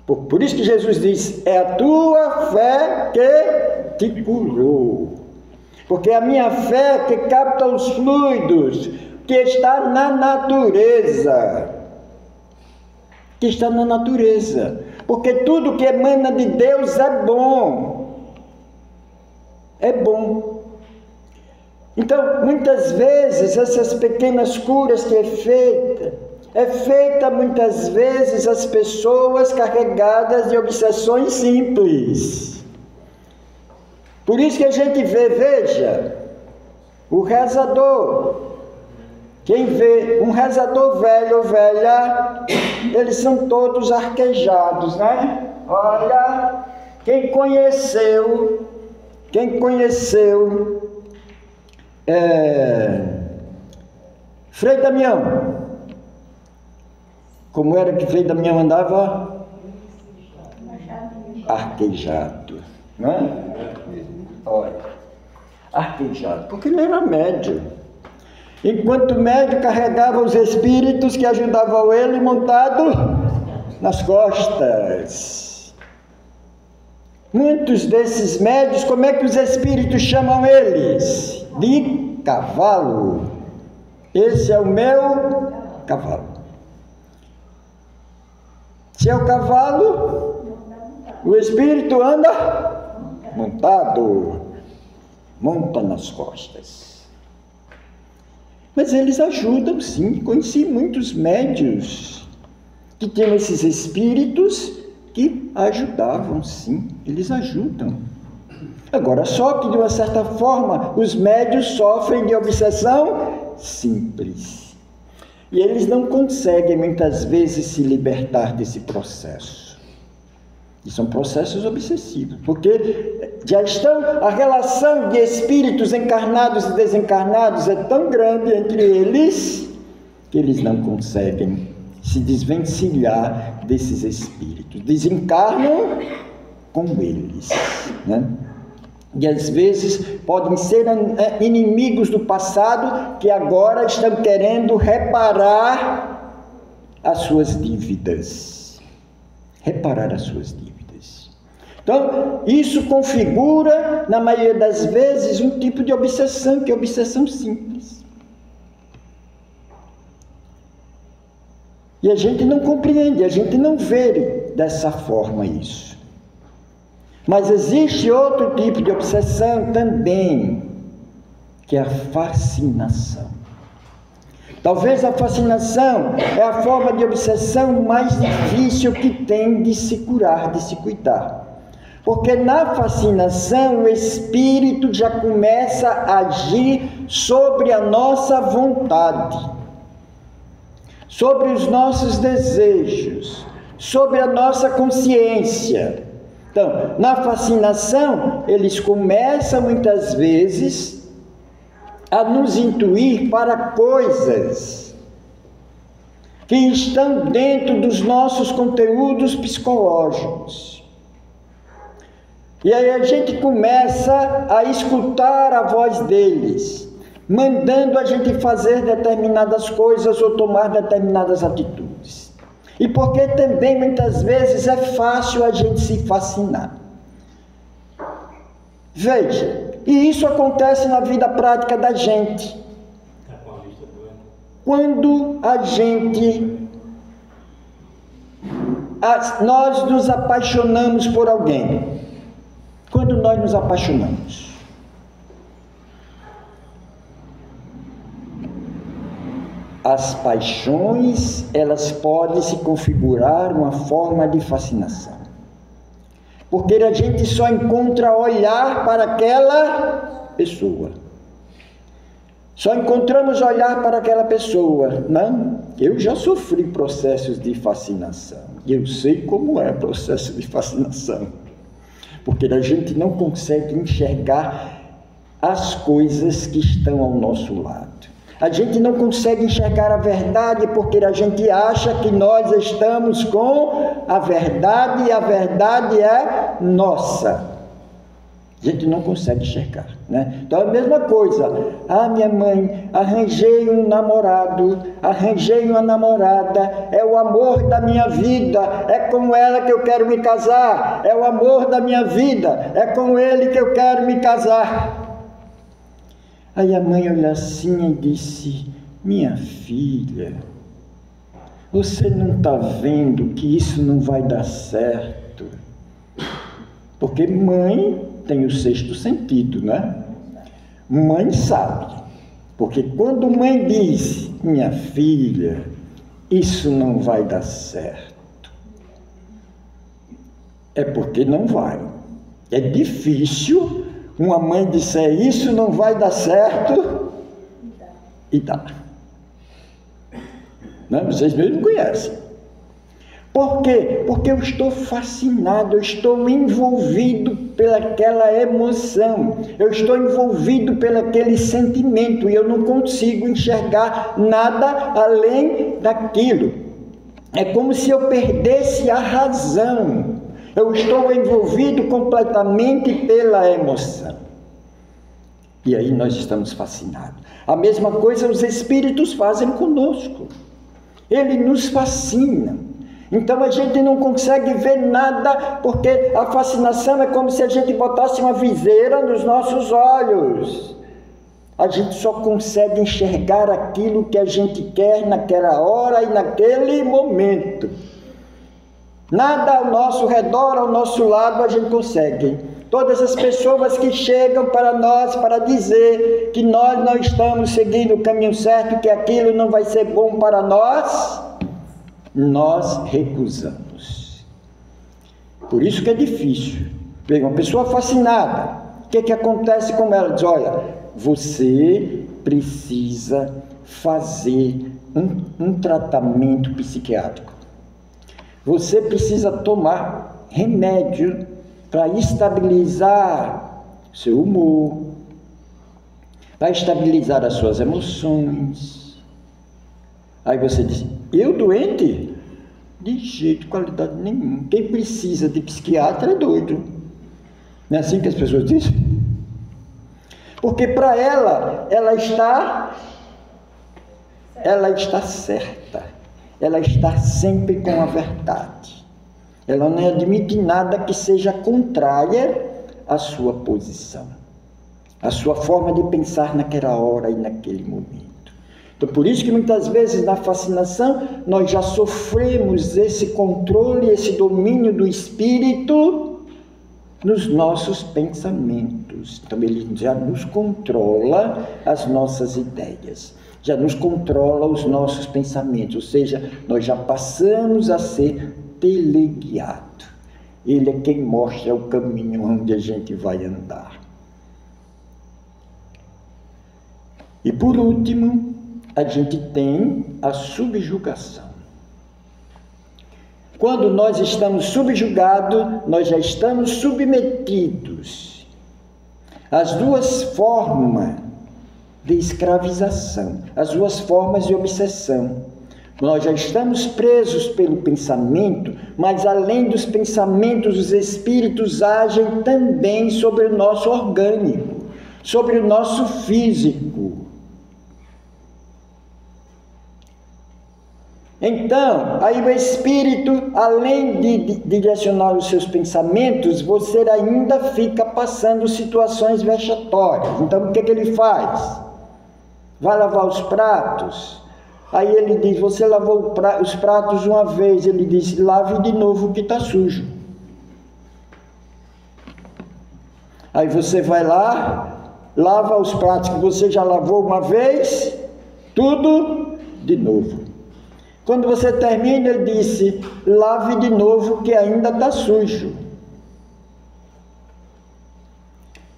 Por isso que Jesus diz, é a tua fé que te curou. Porque a minha fé que capta os fluidos, que está na natureza. Que está na natureza. Porque tudo que emana de Deus é bom. É bom. Então, muitas vezes, essas pequenas curas que é feita muitas vezes as pessoas carregadas de obsessões simples. Por isso que a gente vê, veja, o rezador. Quem vê um rezador velho ou velha, eles são todos arquejados, né? Olha, quem conheceu Frei Damião. Como era que Frei Damião andava? Arquejado, né? Olha, arquejado, porque ele era médium. Enquanto o médium carregava os espíritos que ajudavam ele montado nas costas. Muitos desses médios, como é que os espíritos chamam eles? De cavalo. Esse é o meu cavalo. Se é o cavalo, o espírito anda montado, monta nas costas. Mas eles ajudam, sim. Conheci muitos médios que tinham esses espíritos que ajudavam, sim. Eles ajudam. Agora, só que de uma certa forma, os médios sofrem de obsessão simples. E eles não conseguem, muitas vezes, se libertar desse processo. E são processos obsessivos, porque já a relação de espíritos encarnados e desencarnados é tão grande entre eles, que eles não conseguem se desvencilhar desses espíritos. Desencarnam com eles, né? E às vezes podem ser inimigos do passado que agora estão querendo reparar as suas dívidas. Reparar as suas dívidas. Então, isso configura, na maioria das vezes, um tipo de obsessão, que é obsessão simples. E a gente não compreende, a gente não vê dessa forma isso. Mas existe outro tipo de obsessão também, que é a fascinação. Talvez a fascinação é a forma de obsessão mais difícil que tem de se curar, de se cuidar. Porque na fascinação o espírito já começa a agir sobre a nossa vontade, sobre os nossos desejos, sobre a nossa consciência. Então, na fascinação, eles começam muitas vezes a nos intuir para coisas que estão dentro dos nossos conteúdos psicológicos. E aí a gente começa a escutar a voz deles, mandando a gente fazer determinadas coisas ou tomar determinadas atitudes. E porque também muitas vezes é fácil a gente se fascinar. Veja, e isso acontece na vida prática da gente. Quando a gente, nós nos apaixonamos por alguém, quando nós nos apaixonamos, as paixões, elas podem se configurar uma forma de fascinação, porque a gente só encontra olhar para aquela pessoa. Só encontramos olhar para aquela pessoa, não? Eu já sofri processos de fascinação, e eu sei como é o processo de fascinação, porque a gente não consegue enxergar as coisas que estão ao nosso lado. A gente não consegue enxergar a verdade porque a gente acha que nós estamos com a verdade e a verdade é nossa. A gente não consegue enxergar, né? Então é a mesma coisa. Ah, minha mãe, arranjei um namorado, arranjei uma namorada, é o amor da minha vida, é com ela que eu quero me casar, é o amor da minha vida, é com ele que eu quero me casar. Aí a mãe olhou assim e disse: minha filha, você não está vendo que isso não vai dar certo? Porque mãe tem o sexto sentido, né? Mãe sabe, porque quando mãe diz: minha filha, isso não vai dar certo, é porque não vai. É difícil uma mãe disser isso não vai dar certo e dá. Não, vocês mesmo conhecem. Por quê? Porque eu estou fascinado, eu estou envolvido pelaquela emoção, eu estou envolvido pelaquele sentimento e eu não consigo enxergar nada além daquilo. É como se eu perdesse a razão. Eu estou envolvido completamente pela emoção. E aí nós estamos fascinados. A mesma coisa os espíritos fazem conosco. Ele nos fascina. Então a gente não consegue ver nada, porque a fascinação é como se a gente botasse uma viseira nos nossos olhos. A gente só consegue enxergar aquilo que a gente quer naquela hora e naquele momento. Nada ao nosso redor, ao nosso lado, a gente consegue. Todas as pessoas que chegam para nós para dizer que nós não estamos seguindo o caminho certo, que aquilo não vai ser bom para nós, nós recusamos. Por isso que é difícil. Pega uma pessoa fascinada, o que acontece com ela? Diz: olha, você precisa fazer um tratamento psiquiátrico. Você precisa tomar remédio para estabilizar seu humor, para estabilizar as suas emoções. Aí você diz: eu doente? De jeito, qualidade nenhuma. Quem precisa de psiquiatra é doido. Não é assim que as pessoas dizem? Porque para ela está certa. Ela está sempre com a verdade. Ela não admite nada que seja contrária à sua posição, à sua forma de pensar naquela hora e naquele momento. Então, por isso que muitas vezes na fascinação nós já sofremos esse controle, esse domínio do espírito nos nossos pensamentos. Então, ele já nos controla as nossas ideias, já nos controla os nossos pensamentos, ou seja, nós já passamos a ser teleguiado. Ele é quem mostra o caminho onde a gente vai andar. E por último, a gente tem a subjugação. Quando nós estamos subjugados, nós já estamos submetidos às duas formas de escravização, as duas formas de obsessão. Nós já estamos presos pelo pensamento, mas além dos pensamentos, os espíritos agem também sobre o nosso orgânico, sobre o nosso físico. Então, aí o Espírito, além de direcionar os seus pensamentos, você ainda fica passando situações vexatórias. Então, o que ele faz? Vai lavar os pratos. Aí ele diz, você lavou os pratos uma vez, ele diz, lave de novo que está sujo. Aí você vai lá, lava os pratos que você já lavou uma vez, tudo de novo. Quando você termina, ele disse, lave de novo que ainda está sujo.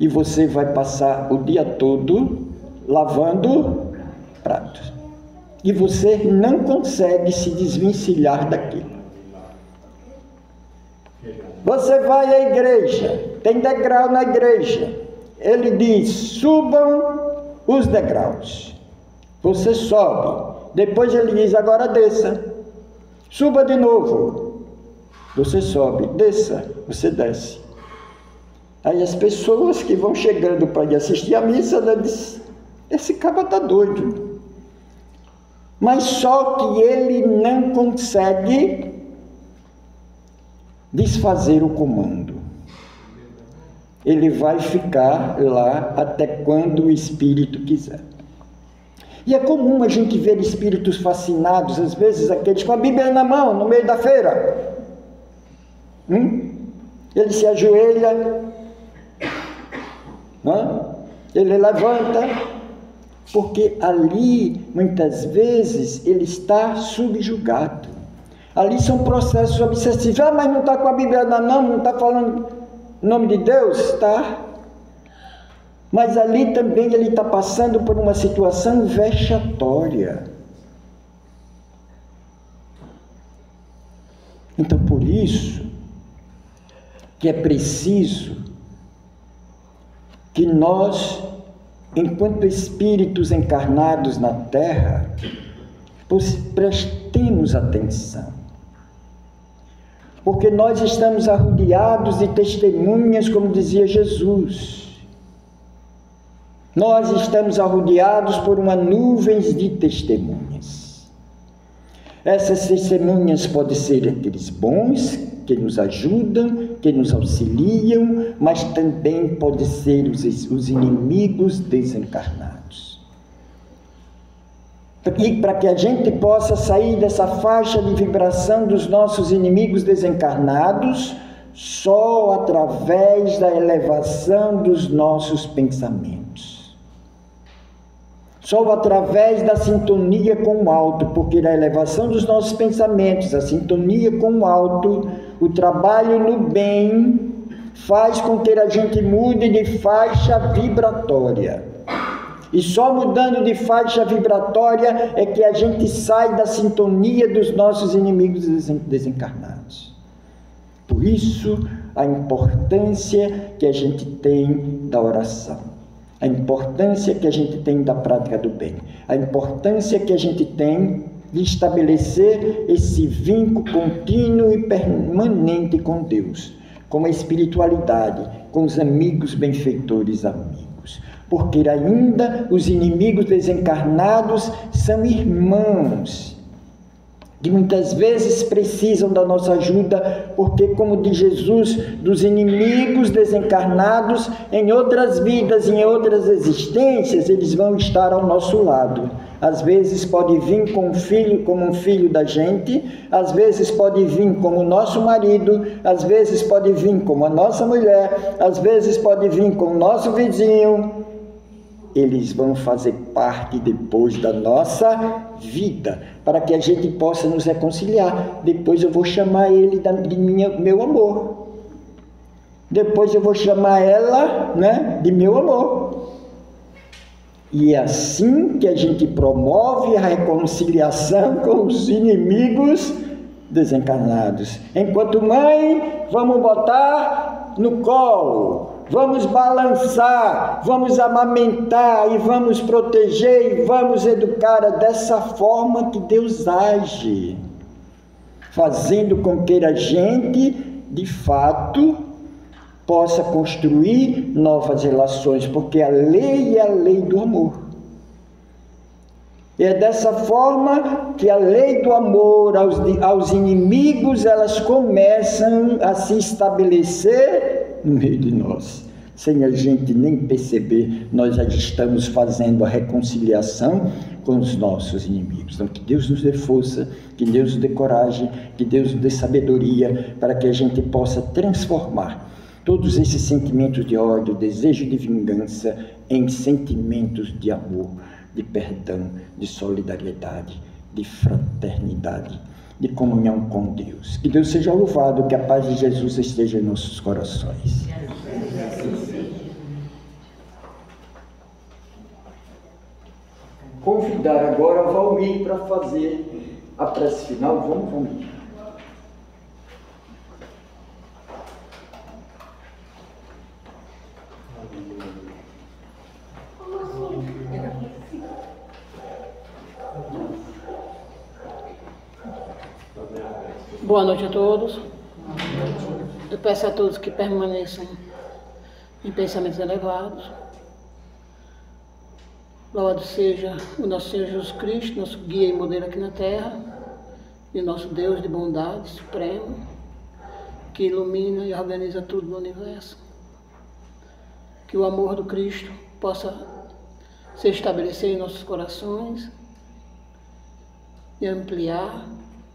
E você vai passar o dia todo lavando pratos. E você não consegue se desvencilhar daquilo. Você vai à igreja, tem degrau na igreja. Ele diz, subam os degraus. Você sobe. Depois ele diz, agora desça. Suba de novo. Você sobe, desça, você desce. Aí as pessoas que vão chegando para ir assistir a missa, ela diz, esse cara está doido. Mas só que ele não consegue desfazer o comando. Ele vai ficar lá até quando o Espírito quiser. E é comum a gente ver espíritos fascinados, às vezes aqueles com a Bíblia na mão, no meio da feira. Ele se ajoelha, ele levanta, porque ali, muitas vezes, ele está subjugado. Ali são processos obsessivos. Mas não está com a Bíblia na mão, não está falando em nome de Deus? Está. Mas ali também ele está passando por uma situação vexatória. Então, por isso, que é preciso que nós, enquanto espíritos encarnados na Terra, prestemos atenção. Porque nós estamos arrodeados de testemunhas, como dizia Jesus. Nós estamos arrodeados por uma nuvem de testemunhas. Essas testemunhas podem ser aqueles bons, que nos ajudam, que nos auxiliam, mas também podem ser os inimigos desencarnados. E para que a gente possa sair dessa faixa de vibração dos nossos inimigos desencarnados, só através da elevação dos nossos pensamentos. Só através da sintonia com o alto, porque na elevação dos nossos pensamentos, a sintonia com o alto, o trabalho no bem, faz com que a gente mude de faixa vibratória. E só mudando de faixa vibratória é que a gente sai da sintonia dos nossos inimigos desencarnados. Por isso, a importância que a gente tem da oração. A importância que a gente tem da prática do bem, a importância que a gente tem de estabelecer esse vínculo contínuo e permanente com Deus, com a espiritualidade, com os amigos benfeitores amigos. Porque ainda os inimigos desencarnados são irmãos, que muitas vezes precisam da nossa ajuda, porque, como diz Jesus, dos inimigos desencarnados, em outras vidas, em outras existências, eles vão estar ao nosso lado. Às vezes pode vir como um filho da gente, às vezes pode vir como o nosso marido, às vezes pode vir como a nossa mulher, às vezes pode vir como o nosso vizinho. Eles vão fazer parte depois da nossa vida, para que a gente possa nos reconciliar. Depois eu vou chamar ele de meu amor. Depois eu vou chamar ela, de meu amor. E é assim que a gente promove a reconciliação com os inimigos desencarnados. Enquanto mãe, vamos botar no colo. Vamos balançar, vamos amamentar e vamos proteger e vamos educar dessa forma que Deus age, fazendo com que a gente, de fato, possa construir novas relações, porque a lei é a lei do amor. E é dessa forma que a lei do amor aos inimigos, elas começam a se estabelecer no meio de nós. Sem a gente nem perceber, nós já estamos fazendo a reconciliação com os nossos inimigos. Então, que Deus nos dê força, que Deus nos dê coragem, que Deus nos dê sabedoria, para que a gente possa transformar todos esses sentimentos de ódio, desejo de vingança, em sentimentos de amor, de perdão, de solidariedade, de fraternidade, de comunhão com Deus. Que Deus seja louvado, que a paz de Jesus esteja em nossos corações. Convidar agora Valmir para fazer a prece final. Vamos, Valmir. Boa noite a todos. Eu peço a todos que permaneçam em pensamentos elevados. Louvado seja o nosso Senhor Jesus Cristo, nosso guia e modelo aqui na terra, e nosso Deus de bondade supremo, que ilumina e organiza tudo no universo. Que o amor do Cristo possa se estabelecer em nossos corações e ampliar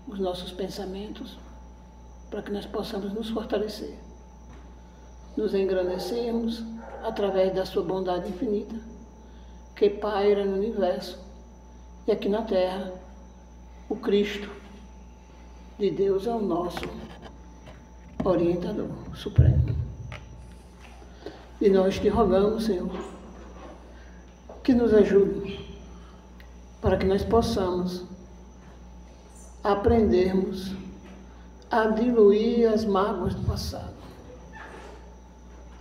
os nossos pensamentos, para que nós possamos nos fortalecer, nos engrandecermos através da sua bondade infinita, que paira no universo e aqui na terra. O Cristo de Deus é o nosso orientador supremo. E nós te rogamos, Senhor, que nos ajude para que nós possamos aprendermos a diluir as mágoas do passado,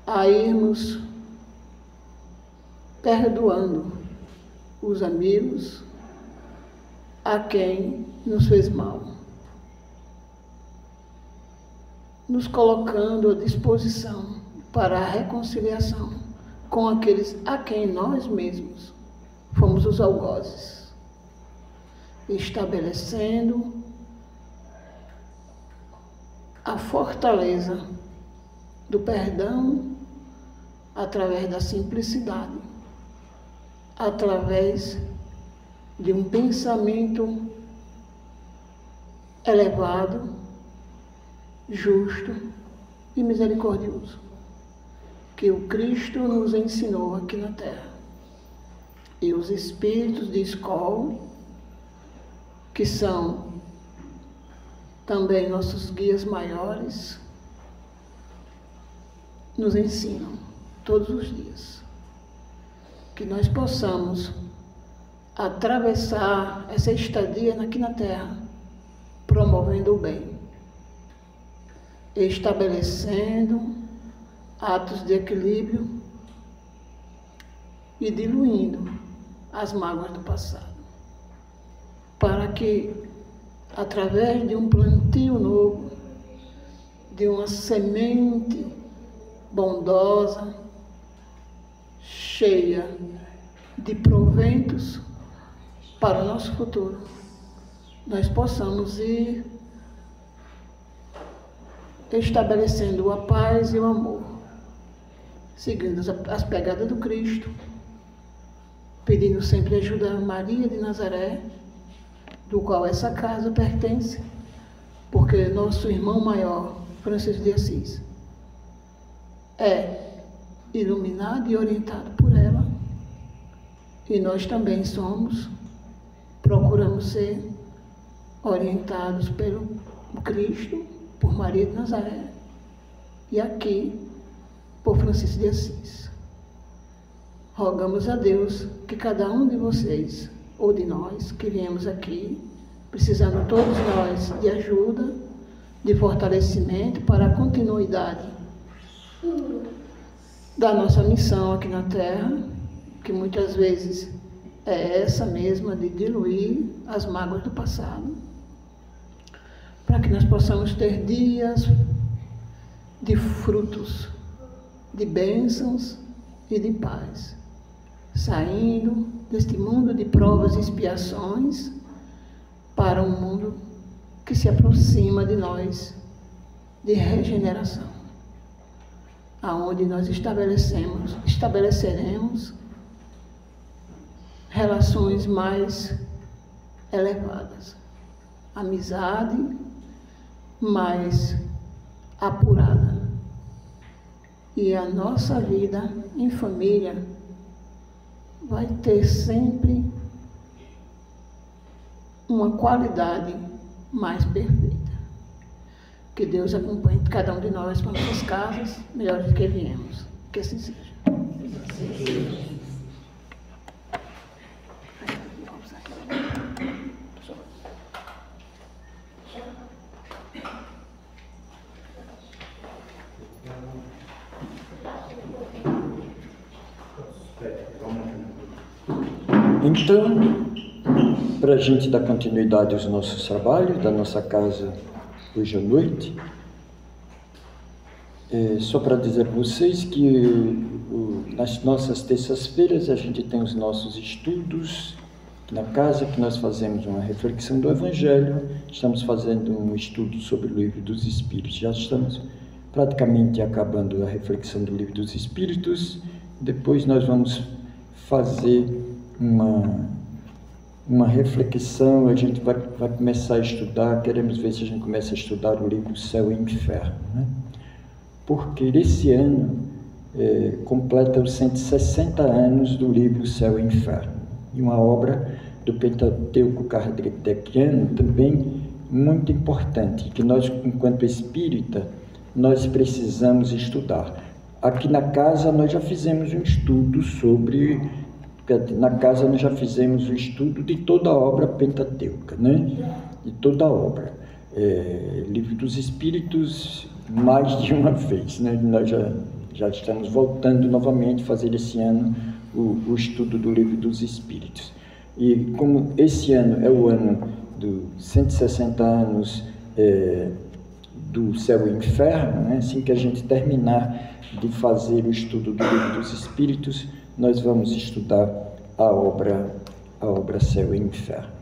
a irmos perdoando os amigos a quem nos fez mal, nos colocando à disposição para a reconciliação com aqueles a quem nós mesmos fomos os algozes, estabelecendo a fortaleza do perdão através da simplicidade, através de um pensamento elevado, justo e misericordioso, que o Cristo nos ensinou aqui na terra. E os espíritos de escola, que são também nossos guias maiores, nos ensinam todos os dias. Que nós possamos atravessar essa estadia aqui na Terra, promovendo o bem, estabelecendo atos de equilíbrio e diluindo as mágoas do passado, para que, através de um plantio novo, de uma semente bondosa, cheia de proventos para o nosso futuro, nós possamos ir estabelecendo a paz e o amor, seguindo as pegadas do Cristo, pedindo sempre ajuda a Maria de Nazaré, do qual essa casa pertence, porque nosso irmão maior, Francisco de Assis, é iluminado e orientado por ela, e nós também procuramos ser orientados pelo Cristo, por Maria de Nazaré, e aqui por Francisco de Assis. Rogamos a Deus que cada um de vocês, ou de nós que viemos aqui, precisando todos nós de ajuda, de fortalecimento para a continuidade da nossa missão aqui na Terra, que muitas vezes é essa mesma, de diluir as mágoas do passado, para que nós possamos ter dias de frutos, de bênçãos e de paz, saindo deste mundo de provas e expiações para um mundo que se aproxima de nós, de regeneração, aonde nós estabeleceremos relações mais elevadas, amizade mais apurada. E a nossa vida em família vai ter sempre uma qualidade mais perfeita. Que Deus acompanhe cada um de nós para nossas casas, melhores do que viemos. Que assim seja. Então, para a gente dar continuidade aos nossos trabalhos da nossa casa hoje à noite, só para dizer para vocês que nas nossas terças-feiras a gente tem os nossos estudos na casa, que nós fazemos uma reflexão do Evangelho, estamos fazendo um estudo sobre o Livro dos Espíritos, já estamos praticamente acabando a reflexão do Livro dos Espíritos, depois nós vamos fazer uma reflexão, a gente vai começar a estudar, queremos ver se a gente começa a estudar o livro Céu e Inferno, né? Porque esse ano completa os 160 anos do livro Céu e Inferno, e uma obra do Pentateuco kardeciano também muito importante, que nós, enquanto espírita, nós precisamos estudar. Aqui na casa nós já fizemos um estudo o estudo de toda a obra pentateuca, né? De toda a obra. Livro dos Espíritos, mais de uma vez, né? Nós já estamos voltando novamente a fazer esse ano o estudo do Livro dos Espíritos. E como esse ano é o ano dos 160 anos do Céu e Inferno, né? Assim que a gente terminar de fazer o estudo do Livro dos Espíritos, nós vamos estudar a obra Céu e Inferno.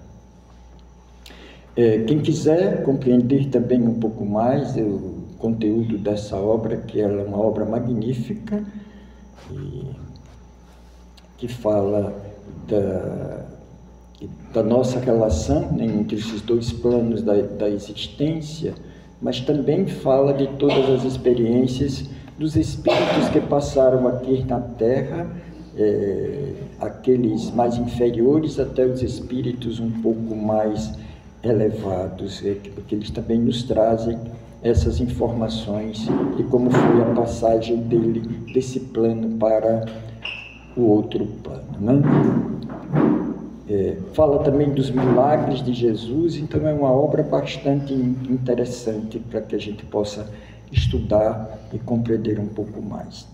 Quem quiser compreender também um pouco mais o conteúdo dessa obra, que ela é uma obra magnífica, que fala da nossa relação, né, entre esses dois planos da existência, mas também fala de todas as experiências dos espíritos que passaram aqui na Terra, aqueles mais inferiores até os espíritos um pouco mais elevados, porque eles também nos trazem essas informações de como foi a passagem desse plano para o outro plano, né? Fala também dos milagres de Jesus, então é uma obra bastante interessante para que a gente possa estudar e compreender um pouco mais.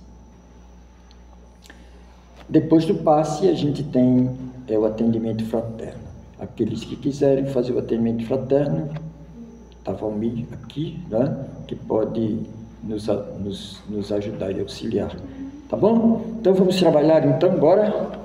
Depois do passe, a gente tem o atendimento fraterno. Aqueles que quiserem fazer o atendimento fraterno, está Valmir aqui, né, que pode nos ajudar e auxiliar. Tá bom? Então vamos trabalhar então, bora?